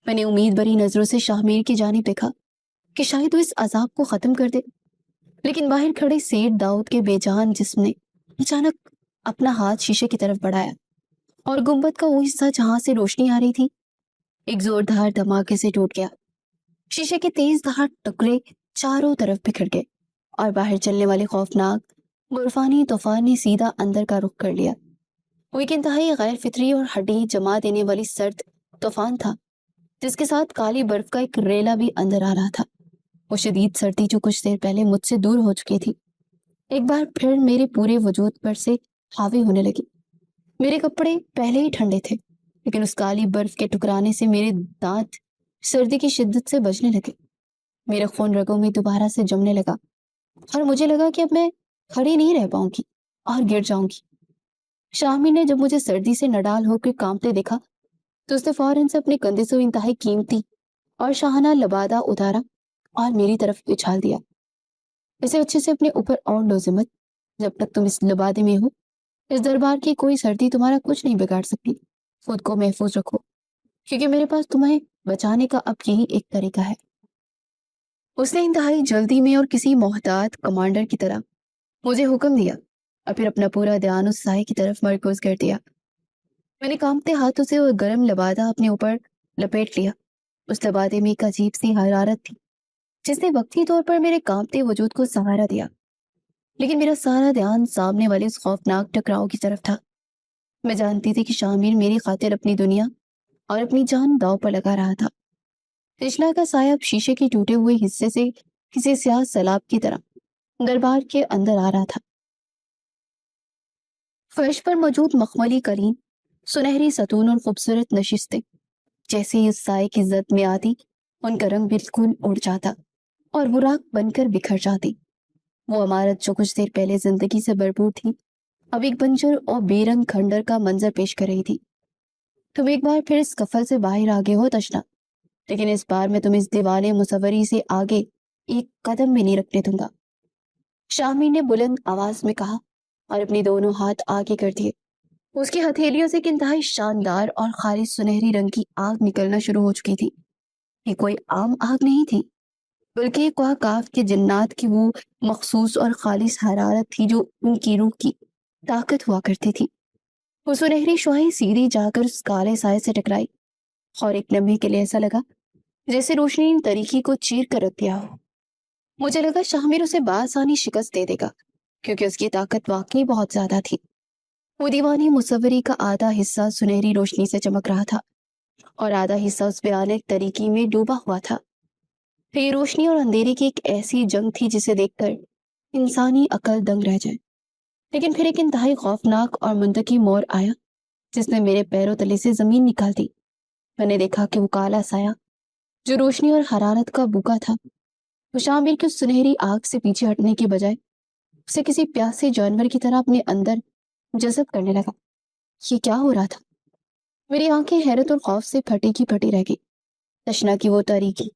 मैंने उम्मीद भरी नजरों से शाहमीर की जानिब देखा कि शायद वो इस अजाब को खत्म कर दे, लेकिन बाहर खड़े सेठ दाऊद के बेजान जिस्म ने अचानक अपना हाथ शीशे की तरफ बढ़ाया और गुंबद का वो हिस्सा जहां से रोशनी आ रही थी एक जोरदार धमाके से टूट गया। शीशे के तेज धार टुकड़े चारों तरफ बिखर गए और बाहर चलने वाले खौफनाक गुरफानी तूफान ने सीधा अंदर का रुख कर लिया। वो एक इंतहाई गैर फितरी और हड्डी जमा देने वाली सर्द तूफान था जिसके साथ काली बर्फ का एक रेला भी अंदर आ रहा था। वो शदीद सर्दी जो कुछ देर पहले मुझसे दूर हो चुकी थी एक बार फिर मेरे पूरे वजूद पर से हावी होने लगी। मेरे कपड़े पहले ही ठंडे थे, लेकिन उस काली बर्फ के टकराने से मेरे दांत सर्दी की शिद्दत से बजने लगे। मेरा खून रगों में दोबारा से जमने लगा और मुझे लगा कि अब मैं खड़ी नहीं रह पाऊंगी और गिर जाऊंगी। शामी ने जब मुझे सर्दी से नडाल होकर कांपते देखा तो उसने फौरन से अपने कंधे से इंतहाई कीमती और शाहाना लबादा उतारा और मेरी तरफ उछाल दिया। इसे अच्छे से अपने ऊपर और लो जिम्मत। जब तक तुम इस लबादे में हो, इस दरबार की कोई सर्दी तुम्हारा कुछ नहीं बिगाड़ सकती। खुद को महफूज रखो, क्योंकि मेरे पास तुम्हें बचाने का अब यही एक तरीका है। उसने इंतहाई जल्दी में और किसी मोहतात कमांडर की तरह मुझे हुक्म दिया और फिर अपना पूरा ध्यान उस साए की तरफ मरकूज कर दिया। मैंने कांपते हाथों से वो गर्म लबादा अपने ऊपर लपेट लिया। उस लबादे में एक अजीब सी हरारत थी जिसने वक्ती तौर पर मेरे कांपते वजूद को सहारा दिया, लेकिन मेरा सारा ध्यान सामने वाले उस खौफनाक टकराव की तरफ था। मैं जानती थी कि शामिर मेरी खातिर अपनी दुनिया और अपनी जान दांव पर लगा रहा था। कृष्णा का साया अब शीशे के टूटे हुए हिस्से से किसी स्याह सैलाब की तरह दरबार के अंदर आ रहा था। फर्श पर मौजूद मखमली कलीन, सुनहरी सतून और खूबसूरत नशिस्तें जैसे ही इस साए की जद में आती उनका रंग बिल्कुल उड़ जाता اور براق بن کر بکھر جاتی۔ وہ عمارت جو کچھ دیر پہلے زندگی سے بھرپور تھی اب ایک بنجر اور بے رنگ کھنڈر کا منظر پیش کر رہی تھی۔ تم ایک بار پھر اس کفل سے باہر آگے ہو تشنا، لیکن اس بار میں تم اس دیوانے مصوری سے آگے ایک قدم بھی نہیں رکھنے دوں گا، شاہمیر نے بلند آواز میں کہا اور اپنی دونوں ہاتھ آگے کر دیے۔ اس کی ہتھیلیوں سے ایک انتہائی شاندار اور خالص سنہری رنگ کی آگ نکلنا شروع ہو چکی تھی۔ یہ کوئی عام آگ نہیں تھی، بلکہ کوہ کاف کے جنات کی وہ مخصوص اور خالص حرارت تھی جو ان کی روح کی طاقت ہوا کرتی تھی۔ وہ سنہری شعاعیں سیدھی جا کر اس کالے سائے سے ٹکرائی اور ایک لمحے کے لیے ایسا لگا جیسے روشنی ان طریقے کو چیر کر رکھ دیا ہو۔ مجھے لگا شاہمیر اسے بآسانی شکست دے دے گا، کیونکہ اس کی طاقت واقعی بہت زیادہ تھی۔ وہ دیوانی مصوری کا آدھا حصہ سنہری روشنی سے چمک رہا تھا اور آدھا حصہ اس بیانک طریقے میں ڈوبا ہوا تھا۔ یہ روشنی اور اندھیرے کی ایک ایسی جنگ تھی جسے دیکھ کر انسانی عقل دنگ رہ جائے۔ لیکن پھر ایک انتہائی خوفناک اور منطقی موڑ آیا جس نے میرے پیروں تلے سے زمین نکال دی۔ میں نے دیکھا کہ وہ کالا سایہ جو روشنی اور حرارت کا بھوکا تھا، وہ شاہمیر کی اس سنہری آگ سے پیچھے ہٹنے کی بجائے اسے کسی پیاسے جانور کی طرح اپنے اندر جذب کرنے لگا۔ یہ کیا ہو رہا تھا؟ میری آنکھیں حیرت اور خوف سے پھٹی کی پھٹی رہ گئی۔ تشنا کی وہ تاریکی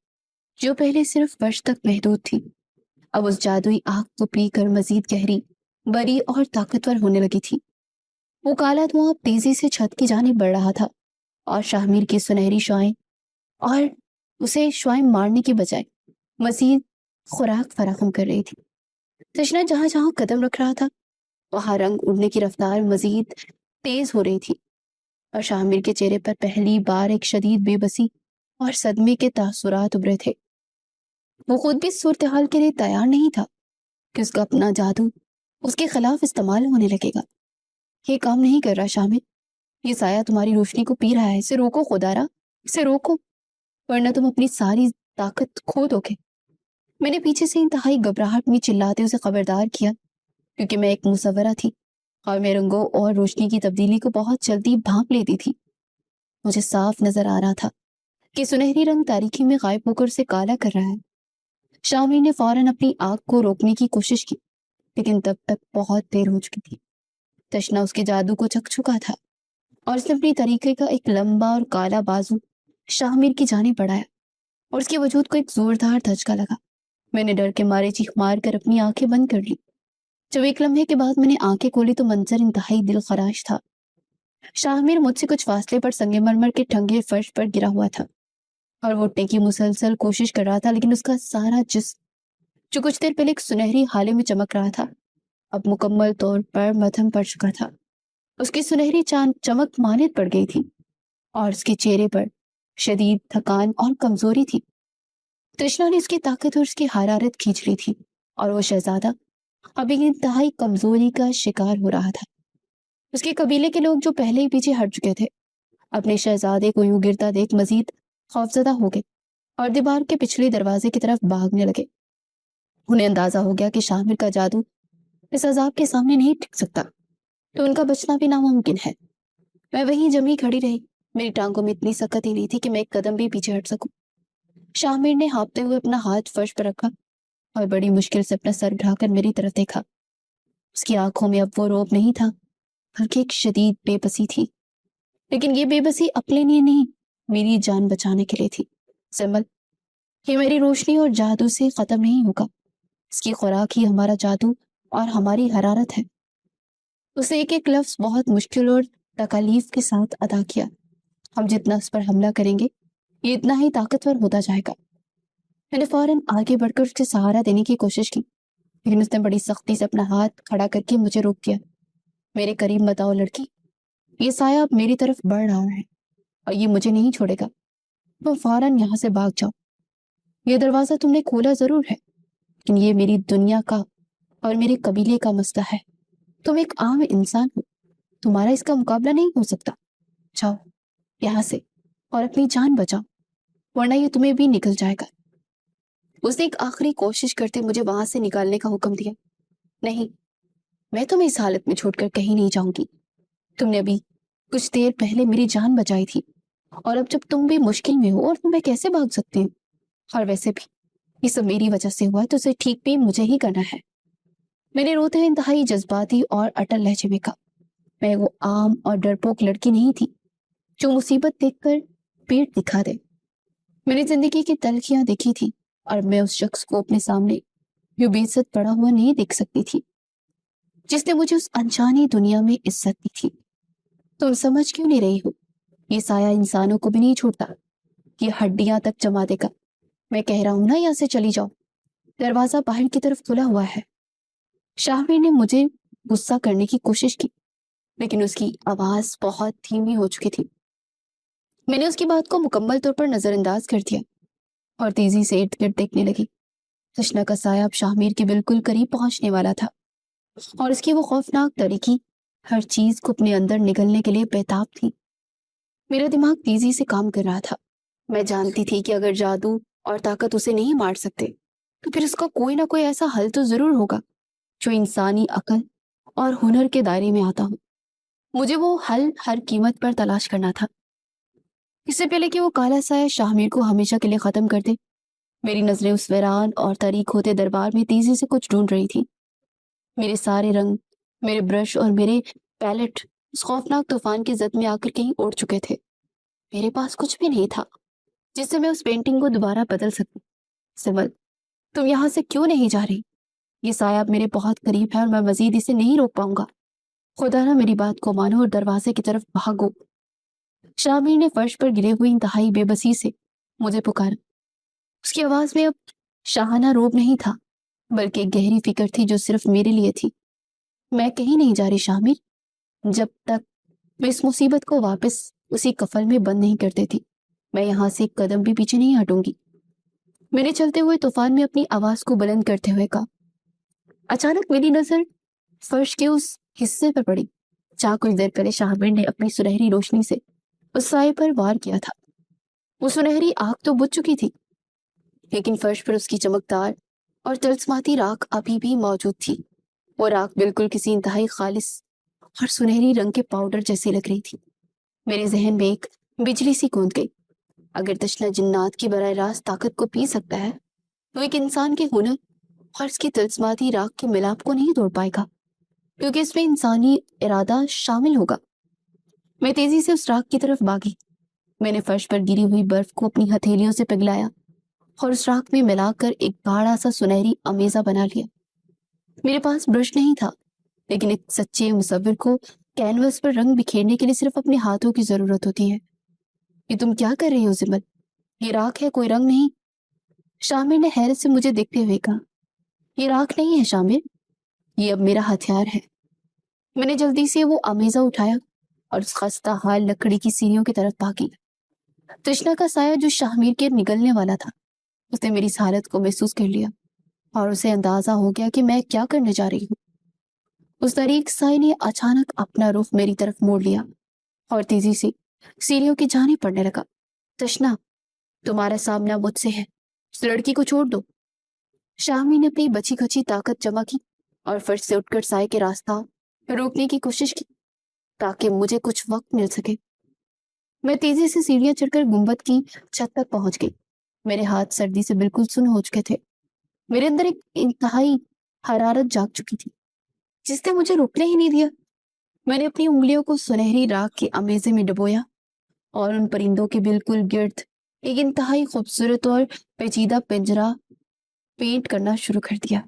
جو پہلے صرف فرش تک محدود تھی اب اس جادوئی آگ کو پی کر مزید گہری، بڑی اور طاقتور ہونے لگی تھی۔ وہ کالا دھواں اب تیزی سے چھت کی جانب بڑھ رہا تھا اور شاہمیر کی سنہری شعاعیں اور اسے شعاعیں مارنے کی بجائے مزید خوراک فراہم کر رہی تھی۔ تشنا جہاں جہاں قدم رکھ رہا تھا وہاں رنگ اڑنے کی رفتار مزید تیز ہو رہی تھی اور شاہمیر کے چہرے پر پہلی بار ایک شدید بے بسی اور صدمے کے تاثرات ابھرے تھے۔ وہ خود بھی صورتحال کے لیے تیار نہیں تھا کہ اس کا اپنا جادو اس کے خلاف استعمال ہونے لگے گا۔ یہ کام نہیں کر رہا شاہمیر، یہ سایہ تمہاری روشنی کو پی رہا ہے، اسے روکو خدارا، اسے روکو ورنہ تم اپنی ساری طاقت کھو دو گے۔ میں نے پیچھے سے انتہائی گھبراہٹ میں چلاتے اسے خبردار کیا، کیونکہ میں ایک مصورہ تھی اور میں رنگوں اور روشنی کی تبدیلی کو بہت جلدی بھانپ لیتی تھی۔ مجھے صاف نظر آ رہا تھا کہ سنہری رنگ تاریکی میں غائب ہو کر اسے کالا کر رہا ہے۔ شاہمیر نے فوراً اپنی آگ کو روکنے کی کوشش کی، لیکن تب تک بہت دیر ہو چکی تھی۔ تشنا اس کے جادو کو چکھ چکا تھا اور اس نے اپنی طریقے کا ایک لمبا اور کالا بازو شاہمیر کی جانب بڑھایا اور اس کے وجود کو ایک زوردار دھچکا لگا۔ میں نے ڈر کے مارے چیخ مار کر اپنی آنکھیں بند کر لی۔ جب ایک لمحے کے بعد میں نے آنکھیں کھولی تو منظر انتہائی دل خراش تھا۔ شاہمیر مجھ سے کچھ فاصلے پر سنگ مرمر کے ٹھنگے فرش پر گرا ہوا تھا اور وہ اٹھنے کی مسلسل کوشش کر رہا تھا، لیکن اس کا سارا جسم جو کچھ دیر پہلے ایک سنہری ہالے میں چمک رہا تھا اب مکمل طور پر مدھم پڑ چکا تھا۔ اس کی سنہری چاند چمک ماند پڑ گئی تھی اور اس کے چہرے پر شدید تھکان اور کمزوری تھی۔ تشنا نے اس کی طاقت اور اس کی حرارت کھینچ لی تھی اور وہ شہزادہ اب ایک انتہائی کمزوری کا شکار ہو رہا تھا۔ اس کے قبیلے کے لوگ جو پہلے ہی پیچھے ہٹ چکے تھے اپنے شہزادے کو یوں گرتا دیکھ مزید خوفزدہ ہو گئے اور دیوار کے پچھلے دروازے کی طرف بھاگنے لگے۔ انہیں اندازہ ہو گیا کہ شاہمیر کا جادو اس عذاب کے سامنے نہیں ٹک سکتا، تو ان کا بچنا بھی ناممکن ہے۔ میں وہیں جمی کھڑی رہی، میری ٹانگوں میں اتنی سکت ہی نہیں تھی کہ میں ایک قدم بھی پیچھے ہٹ سکوں۔ شاہمیر نے ہانپتے ہوئے اپنا ہاتھ فرش پر رکھا اور بڑی مشکل سے اپنا سر اٹھا کر میری طرف دیکھا۔ اس کی آنکھوں میں اب وہ رعب نہیں تھا بلکہ ایک شدید بے بسی تھی، لیکن یہ بے بسی اپنے لیے نہیں، میری جان بچانے کے لیے تھی۔ سمبل، یہ میری روشنی اور جادو سے ختم نہیں ہوگا، اس کی خوراک ہی ہمارا جادو اور ہماری حرارت ہے۔ اسے ایک ایک لفظ بہت مشکل اور تکالیف کے ساتھ ادا کیا۔ ہم جتنا اس پر حملہ کریں گے یہ اتنا ہی طاقتور ہوتا جائے گا۔ میں نے فوراً آگے بڑھ کر اس کے سہارا دینے کی کوشش کی، لیکن اس نے بڑی سختی سے اپنا ہاتھ کھڑا کر کے مجھے روک دیا۔ میرے قریب مت آؤ لڑکی، یہ سایہ اب میری طرف بڑھ رہا ہے اور یہ مجھے نہیں چھوڑے گا، تم فوراً یہاں سے بھاگ جاؤ۔ یہ دروازہ تم نے کھولا ضرور ہے، لیکن یہ میری دنیا کا اور میرے قبیلے کا مسئلہ ہے۔ تم ایک عام انسان ہو، تمہارا اس کا مقابلہ نہیں ہو سکتا۔ جاؤ یہاں سے اور اپنی جان بچاؤ ورنہ یہ تمہیں بھی نکل جائے گا۔ اس نے ایک آخری کوشش کرتے مجھے وہاں سے نکالنے کا حکم دیا۔ نہیں، میں تمہیں اس حالت میں چھوڑ کر کہیں نہیں جاؤں گی۔ تم نے ابھی کچھ دیر پہلے میری جان بچائی تھی اور اب جب تم بھی مشکل میں ہو اور میں کیسے بھاگ سکتی ہوں؟ اور ویسے بھی یہ سب میری وجہ سے ہوا ہے تو اسے ٹھیک بھی مجھے ہی کرنا ہے۔ میں نے روتے ہوئے انتہائی جذباتی اور اٹل لہجے میں کہا، میں وہ عام اور ڈرپوک لڑکی نہیں تھی جو مصیبت دیکھ کر پیٹ دکھا دے۔ میں نے زندگی کی تلخیاں دیکھی تھی اور میں اس شخص کو اپنے سامنے یوں بے عزت پڑا ہوا نہیں دیکھ سکتی تھی جس نے مجھے اس انجانی دنیا میں عزت دی تھی۔ تم سمجھ کیوں نہیں رہی ہو؟ یہ سایہ انسانوں کو بھی نہیں چھوڑتا، یہ ہڈیاں تک جما دے گا۔ میں کہہ رہا ہوں نا، یہاں سے چلی جاؤ۔ دروازہ باہر کی طرف کھلا ہوا ہے۔ شاہمیر نے مجھے غصہ کرنے کی کوشش کی لیکن اس کی آواز بہت دھیمی ہو چکی تھی۔ میں نے اس کی بات کو مکمل طور پر نظر انداز کر دیا اور تیزی سے ارد گرد دیکھنے لگی۔ تشنا کا سایہ اب شاہمیر کے بالکل قریب پہنچنے والا تھا اور اس کی وہ خوفناک طریقی ہر چیز کو اپنے اندر نگلنے کے لیے بےتاب تھی۔ میرا دماغ تیزی سے کام کر رہا تھا۔ میں جانتی تھی کہ اگر جادو اور طاقت اسے نہیں مار سکتے تو پھر اس کا کوئی نہ کوئی ایسا حل تو ضرور ہوگا جو انسانی عقل اور ہنر کے دائرے میں آتا ہو۔ مجھے وہ حل ہر قیمت پر تلاش کرنا تھا۔ اس سے پہلے کہ وہ کالا سایہ شاہمیر کو ہمیشہ کے لیے ختم کر دے، میری نظریں اس ویران اور تاریک ہوتے دربار میں تیزی سے کچھ ڈھونڈ رہی تھی۔ میرے سارے رنگ، میرے برش اور میرے پیلٹ اس خوفناک طوفان کی زد میں آ کر کہیں اڑ چکے تھے۔ میرے پاس کچھ بھی نہیں تھا جس سے میں اس پینٹنگ کو دوبارہ بدل سکوں۔ سمل، تم یہاں سے کیوں نہیں جا رہی؟ یہ سایہ اب میرے بہت قریب ہے اور میں مزید اسے نہیں روک پاؤں گا۔ خدا نہ میری بات کو مانو اور دروازے کی طرف بھاگو۔ شاہمیر نے فرش پر گرے ہوئی انتہائی بے بسی سے مجھے پکارا۔ اس کی آواز میں اب شاہانہ روب نہیں تھا بلکہ ایک گہری فکر تھی جو صرف میرے لیے تھی۔ میں کہیں نہیں جا رہی شاہمیر، جب تک میں اس مصیبت کو واپس اسی کفل میں بند نہیں کر دیتی، میں یہاں سے ایک قدم بھی پیچھے نہیں ہٹوں گی۔ میں نے چلتے ہوئے طوفان میں اپنی آواز کو بلند کرتے ہوئے کہا۔ اچانک میری نظر فرش کے اس حصے پر پڑی جہاں کچھ دیر پہلے شاہمیر نے اپنی سنہری روشنی سے اس سائے پر وار کیا تھا۔ وہ سنہری آگ تو بجھ چکی تھی لیکن فرش پر اس کی چمکدار اور تلسماتی راکھ ابھی بھی موجود تھی۔ وہ راکھ بالکل کسی انتہائی خالص اور سنہری رنگ کے پاؤڈر جیسی لگ رہی تھی۔ میرے ذہن میں ایک بجلی سی گونج گئی۔ اگر تشنا جنات کی براہ راست طاقت کو پی سکتا ہے تو ایک انسان کے ہنر اور اس کی تلسماتی راکھ کے ملاپ کو نہیں توڑ پائے گا، کیونکہ اس میں انسانی ارادہ شامل ہوگا۔ میں تیزی سے اس راکھ کی طرف بھاگی۔ میں نے فرش پر گری ہوئی برف کو اپنی ہتھیلیوں سے پگھلایا اور اس راکھ میں ملا کر ایک گاڑھا سا سنہری امیزہ بنا لیا۔ میرے پاس برش نہیں تھا لیکن ایک سچے مصور کو کینوس پر رنگ بکھیرنے کے لیے صرف اپنے ہاتھوں کی ضرورت ہوتی ہے۔ یہ تم کیا کر رہی ہو زمل؟ یہ راکھ ہے، کوئی رنگ نہیں۔ شامر نے حیرت سے مجھے دیکھتے ہوئے کہا، یہ راکھ نہیں ہے شامر، یہ اب میرا ہتھیار ہے۔ میں نے جلدی سے وہ امیزہ اٹھایا اور اس خستہ حال لکڑی کی سیڑھیوں کی طرف بھاگی۔ تشنا کا سایہ جو شاہمیر کے نگلنے والا تھا، اس نے میری اس حالت کو محسوس کر لیا اور اسے اندازہ ہو گیا کہ میں کیا کرنے جا رہی ہوں۔ اس طریق سائے نے اچانک اپنا رخ میری طرف موڑ لیا اور تیزی سے سیڑھیوں کی جانب پڑنے لگا۔ تشنا، تمہارا سامنا مجھ سے ہے، اس لڑکی کو چھوڑ دو۔ شاہمیر نے اپنی بچی کچی طاقت جمع کی اور فرش سے اٹھ کر سائے کے راستہ روکنے کی کوشش کی تاکہ مجھے کچھ وقت مل سکے۔ میں تیزی سے سیڑھیاں چڑھ کر گنبد کی چھت تک پہنچ گئی۔ میرے ہاتھ سردی سے بالکل سن ہو چکے تھے۔ میرے اندر ایک انتہائی حرارت جاگ چکی تھی جس نے مجھے روکنے ہی نہیں دیا۔ میں نے اپنی انگلیوں کو سنہری راکھ کے امیزے میں ڈبویا اور ان پرندوں کے بالکل گرد ایک انتہائی خوبصورت اور پیچیدہ پنجرہ پینٹ کرنا شروع کر دیا۔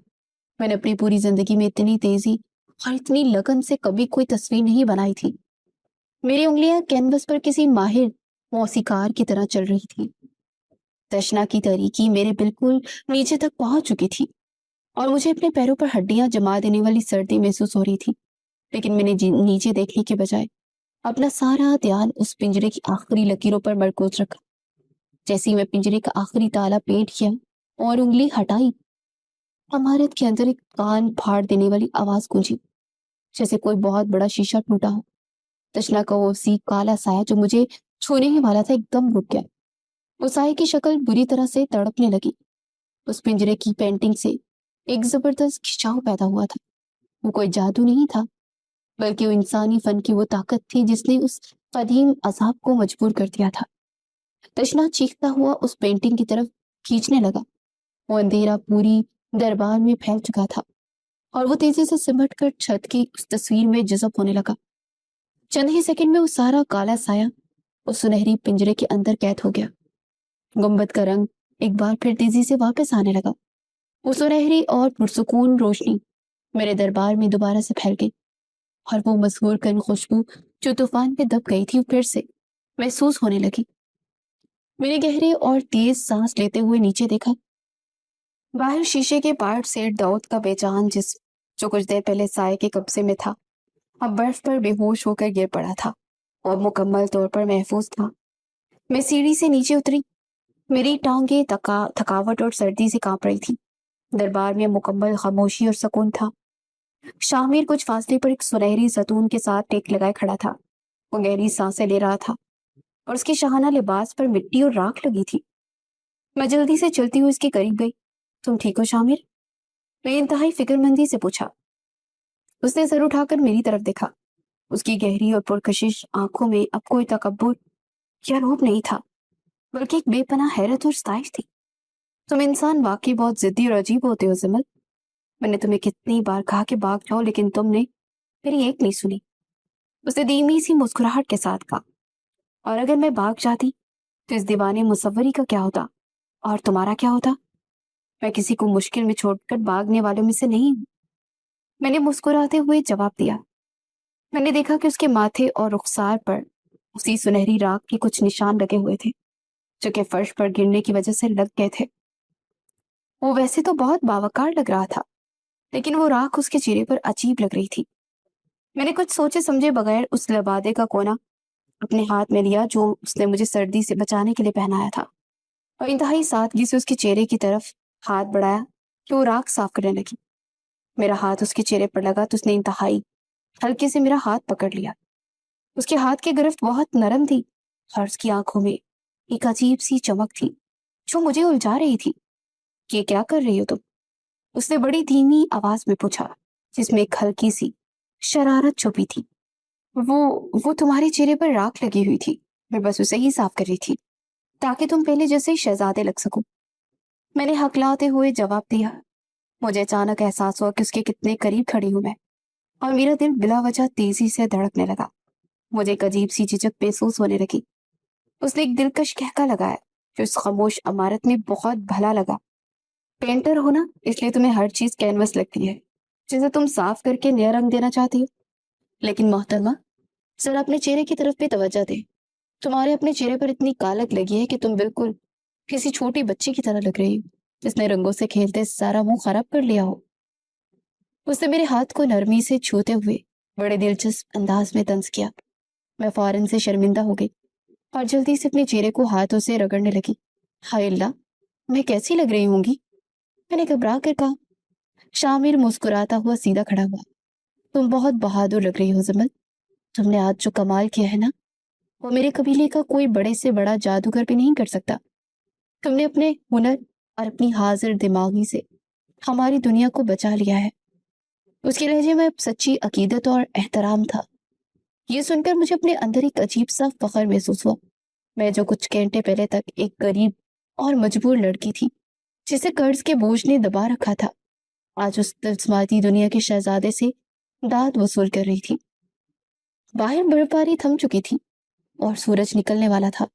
میں نے اپنی پوری زندگی میں اتنی تیزی اور اتنی لگن سے کبھی کوئی تصویر نہیں بنائی تھی۔ میری انگلیاں کینوس پر کسی ماہر موسیقار کی طرح چل رہی تھی۔ تشنا کی تاریکی میرے بالکل نیچے تک پہنچ چکی تھی اور مجھے اپنے پیروں پر ہڈیاں جما دینے والی سردی محسوس ہو رہی تھی، لیکن میں نے نیچے دیکھنے کے بجائے اپنا سارا دھیان اس پنجرے کی آخری لکیروں پر مرکوز رکھا۔ جیسے ہی میں پنجرے کا آخری تالا پیٹ کیا اور انگلی ہٹائی، عمارت کے اندر ایک کان پھاڑ دینے والی آواز گونجی، جیسے کوئی بہت بڑا شیشہ ٹوٹا ہو۔ تشنا کا وہ وسیع کالا سایہ جو مجھے چھونے ہی والا تھا ایک دم رک گیا۔ اس سائے کی شکل بری طرح سے تڑپنے لگی۔ اس پنجرے کی پینٹنگ سے ایک زبردست کھچاؤ پیدا ہوا تھا۔ وہ کوئی جادو نہیں تھا بلکہ وہ انسانی فن کی وہ طاقت تھی جس نے اس قدیم عذاب کو مجبور کر دیا تھا۔ تشنا چیختا ہوا اس پینٹنگ کی طرف کھینچنے لگا वो अंधेरा पूरी दरबार में फैल चुका था और वो तेजी से सिमट कर छत की उस तस्वीर में जज़ब होने लगा। चंद ही सेकंड में वो सारा काला साया उस सुनहरी पिंजरे के अंदर कैद हो गया। गुंबद का रंग एक बार फिर तेजी से वापस आने लगा। वो सुनहरी और पुरसुकून रोशनी मेरे दरबार में दोबारा से फैल गई और वो मशहूर कन खुशबू जो तूफान में दब गई थी वो फिर से महसूस होने लगी। मैंने गहरे और तेज सांस लेते हुए नीचे देखा। बाहर शीशे के पार्ट सेठ दाऊद का बेजान जिस्म, जो कुछ देर पहले साए के कब्जे में था, अब बर्फ पर बेहोश होकर गिर पड़ा था और मुकम्मल तौर पर महफूज था। मैं सीढ़ी से नीचे उतरी। मेरी टांगें थकावट और सर्दी से कांप रही थी। दरबार में मुकम्मल खामोशी और सुकून था। शामिर कुछ फासले पर एक सुनहरी ज़ैतून के साथ टेक लगाए खड़ा था। वो गहरी सांसें ले रहा था और उसके शाहाना लिबास पर मिट्टी और राख लगी थी। मैं जल्दी से चलती हुई उसके करीब गई। तुम ठीक हो शामिर? मैं इंतहाई फिक्रमंदी से पूछा। उसने सर उठाकर मेरी तरफ देखा। उसकी गहरी और पुरकशिश आंखों में अब कोई तकब्बुर या रूप नहीं था, बल्कि एक बेपनाह हैरत और सताइश थी। तुम इंसान वाकई बहुत जिद्दी और अजीब होते हो जमल। मैंने तुम्हें कितनी बार कहा कि भाग जाओ, लेकिन तुमने मेरी एक नहीं सुनी। उसने धीमी सी मुस्कुराहट के साथ कहा, और अगर मैं भाग जाती तो इस दीवाने मुसव्वरी का क्या होता और तुम्हारा क्या होता? मैं किसी को मुश्किल में छोड़कर भागने वालों में से नहीं हूं। मैंने मुस्कुराते हुए जवाब दिया। मैंने देखा कि उसके माथे और रुखसार पर उसी सुनहरी राख के कुछ निशान लगे हुए थे, जो कि फर्श पर गिरने की वजह से लग गए थे। वो वैसे तो बहुत बावकार लग रहा था, लेकिन वो राख उसके चेहरे पर अजीब लग रही थी। मैंने कुछ सोचे समझे बगैर उस लबादे का कोना अपने हाथ में लिया जो उसने मुझे सर्दी से बचाने के लिए पहनाया था, और इंतहाई सादगी से उसके चेहरे की तरफ हाथ बढ़ाया कि वो राख साफ करने लगी। मेरा हाथ उसके चेहरे पर लगा तो उसने इंतहाई हल्के से मेरा हाथ पकड़ लिया। उसके हाथ की गिरफ्त बहुत नरम थी और उसकी आंखों में एक अजीब सी चमक थी जो मुझे उलझा रही थी। ये क्या कर रही हो तुम? उसने बड़ी धीमी आवाज में पूछा, जिसमें एक हल्की सी शरारत छुपी थी। वो तुम्हारे चेहरे पर राख लगी हुई थी। मैं बस उसे ही साफ कर रही थी ताकि तुम पहले जैसे शहजादे लग सको। मैंने हकलाते हुए जवाब दिया। मुझे अचानक एहसास हुआ कि उसके कितने करीब खड़ी हूं मैं, और मेरा दिल बिला वजह तेजी से धड़कने लगा। मुझे एक अजीब सी झिझक महसूस होने लगी। उसने एक दिलकश कहका लगाया जो इस खामोश इमारत में बहुत भला लगा। पेंटर हो ना, इसलिए तुम्हें हर चीज कैनवस लगती है, जिसे तुम साफ करके नया रंग देना चाहती हो। लेकिन मोहतरमा, जरा अपने चेहरे की तरफ भी तवज्जो दे। तुम्हारे अपने चेहरे पर इतनी कालक लगी है कि तुम बिल्कुल किसी छोटी बच्ची की तरह लग रही हो, जिसने रंगों से खेलते सारा मुंह खराब कर लिया हो। उसने मेरे हाथ को नरमी से छूते हुए बड़े दिलचस्प अंदाज में तंज किया। मैं फौरन से शर्मिंदा हो गई और जल्दी से अपने चेहरे को हाथों से रगड़ने लगी। हाय अल्लाह, मैं कैसी लग रही होंगी? मैंने घबरा कर कहा। शामिर मुस्कुराता हुआ सीधा खड़ा हुआ। तुम बहुत बहादुर लग रही हो जमल। तुमने आज जो कमाल किया है ना, वो मेरे कबीले का कोई बड़े से बड़ा जादूगर भी नहीं कर सकता। तुमने अपने हुनर और अपनी हाजिर दिमागी से हमारी दुनिया को बचा लिया है। उसके लहजे में अब सच्ची अकीदत और एहतराम था। ये सुनकर मुझे अपने अंदर एक अजीब सा फख्र महसूस हुआ। मैं जो कुछ घंटे पहले तक एक गरीब और मजबूर लड़की थी, जिसे कर्ज के बोझ ने दबा रखा था, आज उस तस्माती दुनिया के शहजादे से दाद वसूल कर रही थी। बाहर बर्फबारी थम चुकी थी और सूरज निकलने वाला था।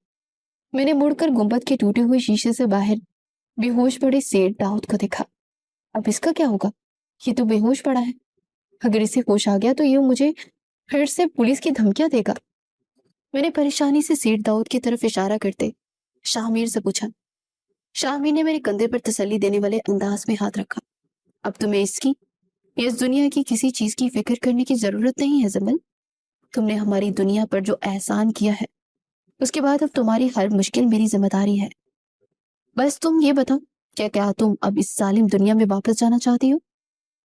मैंने मुड़कर गुंबद के टूटे हुए शीशे से बाहर बेहोश पड़े सेठ दाऊद को देखा। अब इसका क्या होगा? ये तो बेहोश पड़ा है। अगर इसे होश आ गया तो ये मुझे फिर से पुलिस की धमकियां देगा। मैंने परेशानी से सेठ दाऊद की तरफ इशारा करते शाहमीर से पूछा। शाहमीर ने मेरे कंधे पर तसल्ली देने वाले अंदाज में हाथ रखा। अब तुम्हें इसकी या इस दुनिया की किसी चीज की फिक्र करने की जरूरत नहीं है जमल। तुमने हमारी दुनिया पर जो एहसान किया है, उसके बाद अब तुम्हारी हर मुश्किल मेरी जिम्मेदारी है। बस तुम ये बताओ, क्या क्या तुम अब इस जालिम दुनिया में वापस जाना चाहती हो,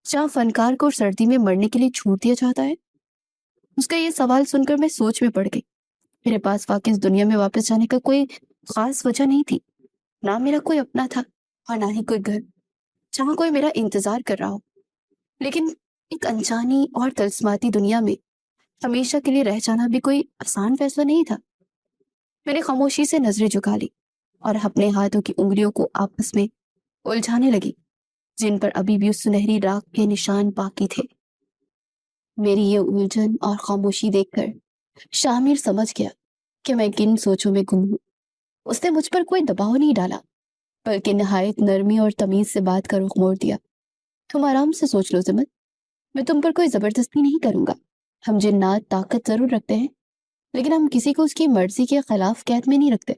जहाँ फनकार को सर्दी में मरने के लिए छोड़ दिया जाता है? उसका ये सवाल सुनकर मैं सोच में पड़ गई। मेरे पास वाकई इस दुनिया में वापस जाने का कोई खास वजह नहीं थी। ना मेरा कोई अपना था और ना ही कोई घर जहाँ कोई मेरा इंतजार कर रहा हो। लेकिन एक अनजानी और तलस्माती दुनिया में हमेशा के लिए रह जाना भी कोई आसान फैसला नहीं था। मैंने खामोशी से नजरें झुका ली और अपने हाथों की उंगलियों को आपस में उलझाने लगी, जिन पर अभी भी उस सुनहरी राख के निशान बाकी थे। मेरी ये उलझन और खामोशी देखकर शामिर समझ गया कि मैं किन सोचों में गुम हूँ। उसने मुझ पर कोई दबाव नहीं डाला, बल्कि नहायत नरमी और तमीज से बात का रुख मोड़ दिया। तुम आराम से सोच लो ज़िमत, मैं तुम पर कोई जबरदस्ती नहीं करूंगा। हम जिन्नात ताकत जरूर रखते हैं, लेकिन हम किसी को उसकी मर्जी के खिलाफ कैद में नहीं रखते।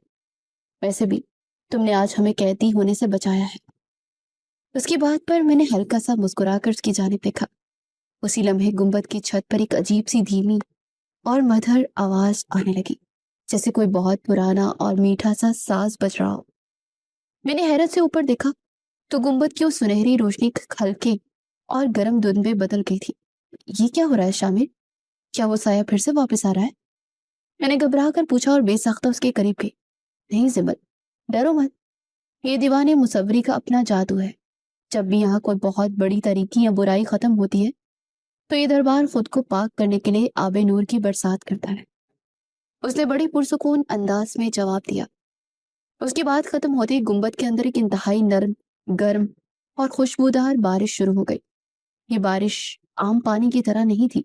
वैसे भी तुमने आज हमें कैदी होने से बचाया है। उसकी बात पर मैंने हल्का सा मुस्कुराकर उसकी जानिब देखा। उसी लम्हे गुंबद की छत पर एक अजीब सी धीमी और मधुर आवाज आने लगी, जैसे कोई बहुत पुराना और मीठा सा साज बज रहा हो। मैंने हैरत से ऊपर देखा तो गुंबद की वो सुनहरी रोशनी हल्के और गर्म धुंध में बदल गई थी। ये क्या हो रहा है शामिर? क्या वो साया फिर से वापस आ रहा है? मैंने घबरा कर पूछा और बेसाख्ता उसके करीब गई। नहीं ज़िमत, डरो मत, ये दीवाने मुसव्वरी का अपना जादू है। जब भी यहाँ कोई बहुत बड़ी तरीकी या बुराई खत्म होती है तो ये दरबार खुद को पाक करने के लिए आबे नूर की बरसात करता है। उसने बड़ी पुरसुकून अंदाज में जवाब दिया। उसकी बात खत्म होते ही गुंबद के अंदर एक इंतहाई नरम, गर्म और खुशबूदार बारिश शुरू हो गई। ये बारिश आम पानी की तरह नहीं थी,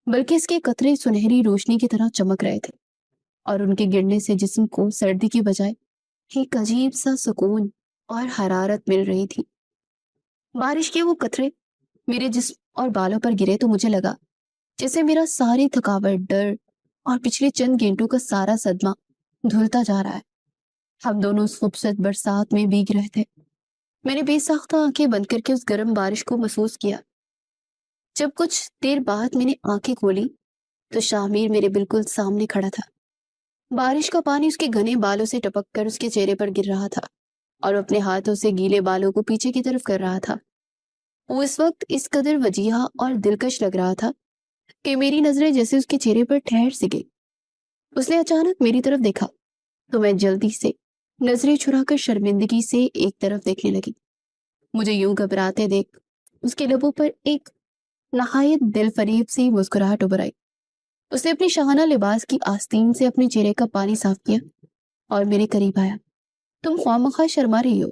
बल्कि इसके कतरे सुनहरी रोशनी की तरह चमक रहे थे, और उनके गिरने से जिस्म को सर्दी की बजाय एक अजीब सा सुकून और हरारत मिल रही थी। बारिश के वो कतरे मेरे जिस्म और बालों पर गिरे तो मुझे लगा जैसे मेरा सारी थकावट, डर और पिछले चंद घंटों का सारा सदमा धुलता जा रहा है। हम दोनों उस खूबसूरत बरसात में भीग रहे थे। मैंने बेसाख्ता आंखें बंद करके उस गर्म बारिश को महसूस किया। जब कुछ देर बाद मैंने आंखें खोली तो शामिर मेरे बिल्कुल सामने खड़ा था। बारिश का पानी उसके घने बालों से टपक कर उसके चेहरे पर गिर रहा था और अपने हाथों से गीले बालों को पीछे की तरफ कर रहा था। वो इस वक्त इस कदर वजीहा और दिलकश लग रहा था कि मेरी नजरें जैसे उसके चेहरे पर ठहर सी गई। उसने अचानक मेरी तरफ देखा तो मैं जल्दी से नजरें चुराकर शर्मिंदगी से एक तरफ देखने लगी। मुझे यूं घबराते देख उसके लबों पर एक नहायत दिलफरेब सी मुस्कुराहट उभर आई। उसने अपनी शाहाना लिबास की आस्तीन से अपने चेहरे का पानी साफ किया और मेरे करीब आया। तुम ख्वामखा शर्मा रही हो।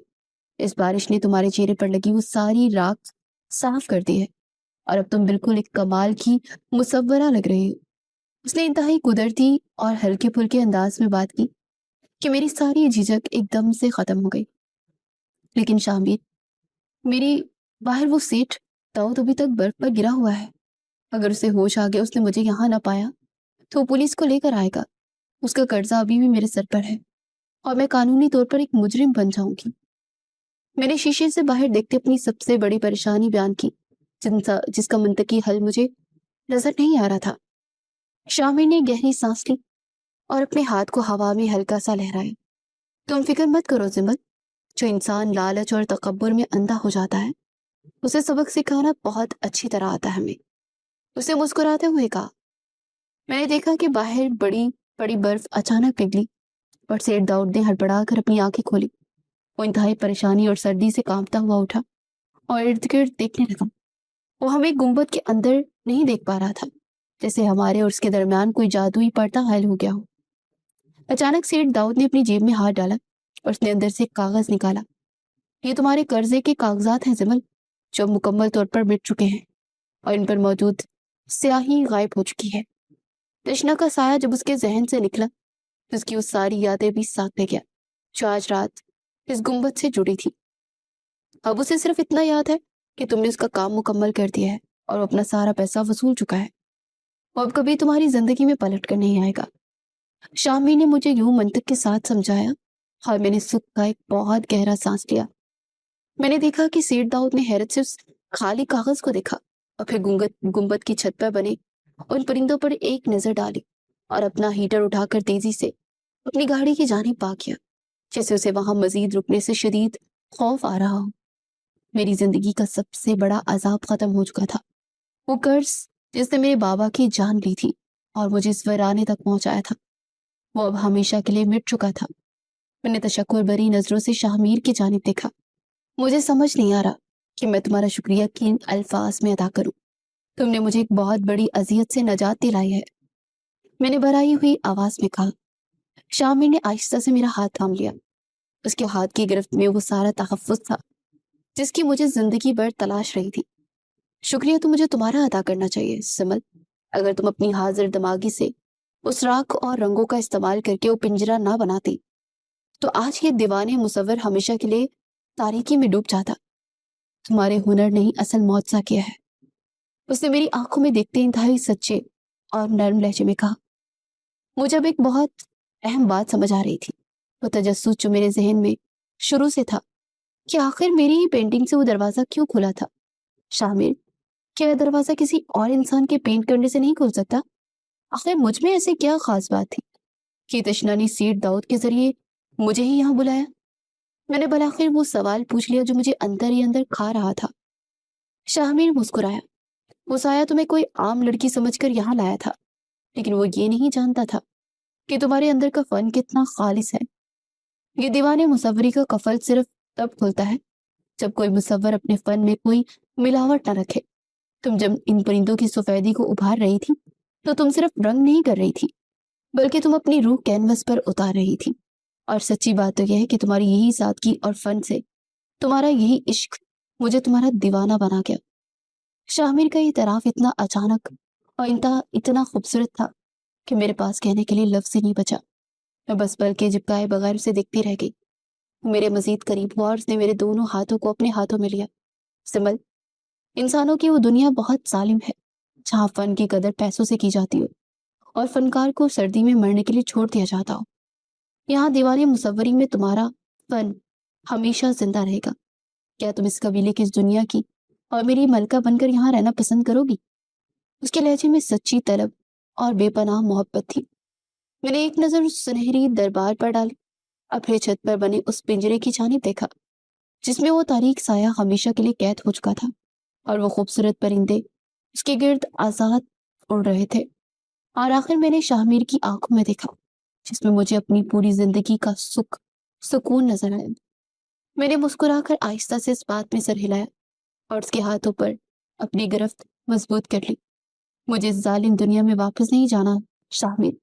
इस बारिश ने तुम्हारे चेहरे पर लगी वो सारी राख साफ कर दी है और अब तुम बिल्कुल एक कमाल की मुसव्वरा लग रही हो। उसने इंतहाई कुदरती और हल्के फुल्के अंदाज में बात की कि मेरी सारी झिझक एकदम से खत्म हो गई। लेकिन शामिर, मेरी बाहर वो सेठ दाऊद अभी तक बर्फ पर गिरा हुआ है। अगर उसे होश आ गया, उसने मुझे यहाँ ना पाया तो वो पुलिस को लेकर आएगा। उसका कर्जा अभी भी मेरे सर पर है और मैं कानूनी तौर पर एक मुजरिम बन जाऊंगी। मैंने शीशे से बाहर देखते अपनी सबसे बड़ी परेशानी बयान की, जिसका मंतकी हल मुझे नजर नहीं आ रहा था। शामिर ने गहरी सांस ली और अपने हाथ को हवा में हल्का सा लहराया। तुम फिक्र मत करो ज़िमत, जो इंसान लालच और तकब्बुर में अंधा हो जाता है उसे सबक सिखाना बहुत अच्छी तरह आता है हमें। उसे मुस्कुराते हुए कहा। मैंने देखा कि बाहर बड़ी बड़ी बर्फ अचानक पिघली और सेठ दाऊद ने हड़बड़ा कर अपनी आंखें खोली। वो इंतहाई परेशानी और सर्दी से कांपता हुआ उठा और इर्द गिर्द देखने लगा। वो हमें गुंबद के अंदर नहीं देख पा रहा था, जैसे हमारे और उसके दरमियान कोई जादुई पर्दा हायल हो गया हो। अचानक सेठ दाऊद ने अपनी जेब में हाथ डाला और उसने अंदर से एक कागज निकाला। ये तुम्हारे कर्जे के कागजात हैं ज़िमल, जो मुकम्मल तौर पर मिट चुके हैं और इन पर मौजूद स्याही गायब हो चुकी है। तृष्णा का साया जब उसके जहन से निकला तो उसकी वो सारी यादें भी साथ ले गया जो आज रात इस गुंबद से जुड़ी थी। अब उसे सिर्फ इतना याद है कि तुमने उसका काम मुकम्मल कर दिया है और वो अपना सारा पैसा वसूल चुका है। वो अब कभी तुम्हारी जिंदगी में पलट कर नहीं आएगा। शामी ने मुझे यूं मंतक के साथ समझाया और मैंने सुख का एक बहुत गहरा सांस लिया। मैंने देखा कि सेठ दाऊद ने हैरत से उस खाली कागज को देखा और फिर गुंबद की छत पर बने उन परिंदों पर एक नजर डाली और अपना हीटर उठाकर तेजी से अपनी गाड़ी की जानिब भाग गया, जैसे उसे वहां मजीद रुकने से शदीद खौफ आ रहा हो। मेरी जिंदगी का सबसे बड़ा अजाब खत्म हो चुका था। वो कर्ज जिसने मेरे बाबा की जान ली थी और मुझे इस वीराने तक पहुंचाया था, वो अब हमेशा के लिए मिट चुका था। मैंने तशक्कुर भरी नजरों से शाहमीर की जानिब देखा। मुझे समझ नहीं आ रहा कि मैं तुम्हारा शुक्रिया किन अल्फाज में अदा करूं। तुमने मुझे एक बहुत बड़ी अजियत से नजात दिलाई है, मैंने भराई हुई आवाज में कहा। शामिर ने आहिस्ता से मेरा हाथ थाम लिया। उसके हाथ की गिरफ्त में वो सारा तहफ्फुज़ था جس کی مجھے زندگی بھر تلاش رہی تھی۔ شکریہ تو مجھے تمہارا ادا کرنا چاہیے سمل۔ اگر تم اپنی حاضر دماغی سے اس راکھ اور رنگوں کا استعمال کر کے وہ پنجرا نہ بناتی تو آج یہ دیوانے مصور ہمیشہ کے لیے تاریکی میں ڈوب جاتا۔ تمہارے ہنر نے ہی اصل معجزہ کیا ہے، اس نے میری آنکھوں میں دیکھتے انتہائی سچے اور نرم لہجے میں کہا۔ مجھے اب ایک بہت اہم بات سمجھ آ رہی تھی، وہ تجسس جو میرے ذہن میں شروع سے تھا کہ آخر میری ہی پینٹنگ سے وہ دروازہ کیوں کھلا تھا۔ شامل، کیا دروازہ کسی اور انسان کے پینٹ کرنے سے نہیں کھل سکتا؟ آخر مجھ میں ایسے کیا خاص بات تھی کہ تشنانی سیٹ داؤد کے ذریعے مجھے ہی یہاں بلایا؟ میں نے بالآخر وہ سوال پوچھ لیا جو مجھے اندر ہی اندر کھا رہا تھا۔ شاہمیر مسکرایا۔ وہ سایہ تمہیں کوئی عام لڑکی سمجھ کر یہاں لایا تھا، لیکن وہ یہ نہیں جانتا تھا کہ تمہارے اندر کا فن کتنا خالص ہے۔ یہ دیوانے مصوری کا کفل صرف تب کھلتا ہے جب کوئی مصور اپنے فن میں کوئی ملاوٹ نہ رکھے۔ تم جب ان پرندوں کی سفیدی کو ابھار رہی تھی تو تم صرف رنگ نہیں کر رہی تھی، بلکہ تم اپنی روح کینوس پر اتار رہی تھی۔ اور سچی بات تو یہ ہے کہ تمہاری یہی سادگی اور فن سے تمہارا یہی عشق مجھے تمہارا دیوانہ بنا گیا۔ شاہمیر کا یہ اعتراف اتنا اچانک اور اتنا خوبصورت تھا کہ میرے پاس کہنے کے لیے لفظ ہی نہیں بچا۔ میں بس پلکیں جھپکائے بغیر اسے دیکھتی رہ گئی۔ میرے مزید قریب ہوا اور اس نے میرے دونوں ہاتھوں کو اپنے ہاتھوں میں لیا۔ سمل، انسانوں کی وہ دنیا بہت ظالم ہے جہاں فن کی قدر پیسوں سے کی جاتی ہو اور فنکار کو سردی میں مرنے کے لیے چھوڑ دیا جاتا ہو۔ یہاں دیوانے مصوری میں تمہارا فن ہمیشہ زندہ رہے گا۔ کیا تم اس قبیلے کی اس دنیا کی اور میری ملکہ بن کر یہاں رہنا پسند کرو گی؟ اس کے لہجے میں سچی طلب اور بے پناہ محبت تھی۔ میں نے ایک نظر اس سنہری دربار پر ڈالی، اپنے چھت پر بنے اس پنجرے کی جانب دیکھا جس میں وہ تاریک سایہ ہمیشہ کے لیے قید ہو چکا تھا، اور وہ خوبصورت پرندے اس کے گرد آزاد اڑ رہے تھے۔ اور آخر میں نے شاہمیر کی آنکھوں میں دیکھا جس میں مجھے اپنی پوری زندگی کا سکون نظر آیا۔ میں نے مسکرا کر آہستہ سے اس بات میں سر ہلایا اور اس کے ہاتھوں پر اپنی گرفت مضبوط کر لی۔ مجھے اس ظالم دنیا میں واپس نہیں جانا شاہمیر۔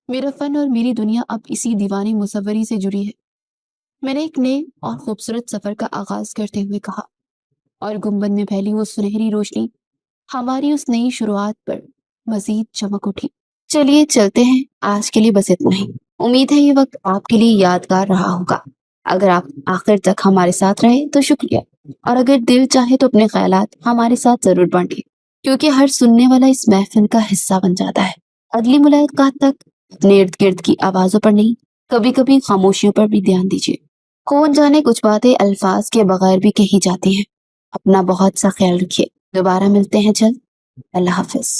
میرا فن اور میری دنیا اب اسی دیوانی مصوری سے جڑی ہے۔ میں نے ایک نئے اور خوبصورت سفر کا آغاز کرتے ہوئے کہا، اور گنبد میں پھیلی وہ سنہری روشنی ہماری اس نئی شروعات پر مزید چمک اٹھی۔ چلیے چلتے ہیں، آج کے لیے بس اتنا ہی۔ امید ہے یہ وقت آپ کے لیے یادگار رہا ہوگا۔ اگر آپ آخر تک ہمارے ساتھ رہے تو شکریہ، اور اگر دل چاہے تو اپنے خیالات ہمارے ساتھ ضرور بانٹیں، کیونکہ ہر سننے والا اس محفل کا حصہ بن جاتا ہے۔ اگلی ملاقات تک اپنے ارد گرد کی آوازوں پر نہیں، کبھی کبھی خاموشیوں پر بھی دھیان دیجیے۔ کون جانے کچھ باتیں الفاظ کے بغیر بھی کہی جاتی ہیں۔ اپنا بہت سا خیال رکھیے۔ دوبارہ ملتے ہیں جلد۔ اللہ حافظ۔